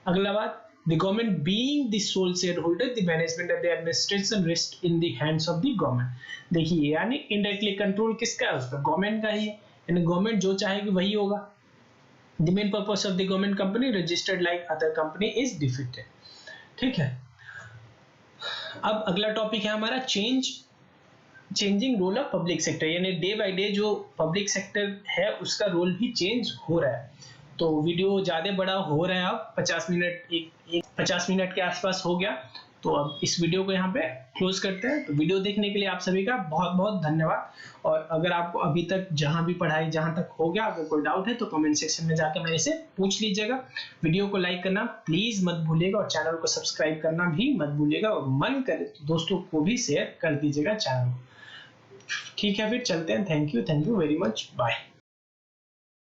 अगला बात, the government being the sole shareholder, the management of the administration rests in the hands of the government. देखिए यानी इनडायरेक्टली कंट्रोल किसका है, उसका गवर्नमेंट का ही है, यानी गवर्नमेंट जो चाहेगी वही होगा. The main purpose of the government company registered like other company is defeated. ठीक है. अब अगला टॉपिक है हमारा change changing role of public sector, यानी डे बाय डे जो पब्लिक सेक्टर है उसका रोल भी चेंज हो रहा है। तो वीडियो ज़्यादा बड़ा हो रहा है, अब 50 मिनट, एक 50 मिनट के आसपास हो गया। तो अब इस वीडियो को यहाँ पे क्लोज करते हैं। तो वीडियो देखने के लिए आप सभी का बहुत बहुत धन्यवाद। और अगर आपको अभी तक जहाँ भी पढ़ाई जहाँ तक हो गया, अगर कोई डाउट है तो कमेंट सेक्शन में जाकर मेरे से पूछ लीजिएगा। वीडियो को लाइक करना प्लीज मत भूलिएगा और चैनल को सब्सक्राइब करना भी मत भूलिएगा, और मन करे तो दोस्तों को भी शेयर कर दीजिएगा चैनल। ठीक है, फिर चलते हैं। Thank you very much, bye.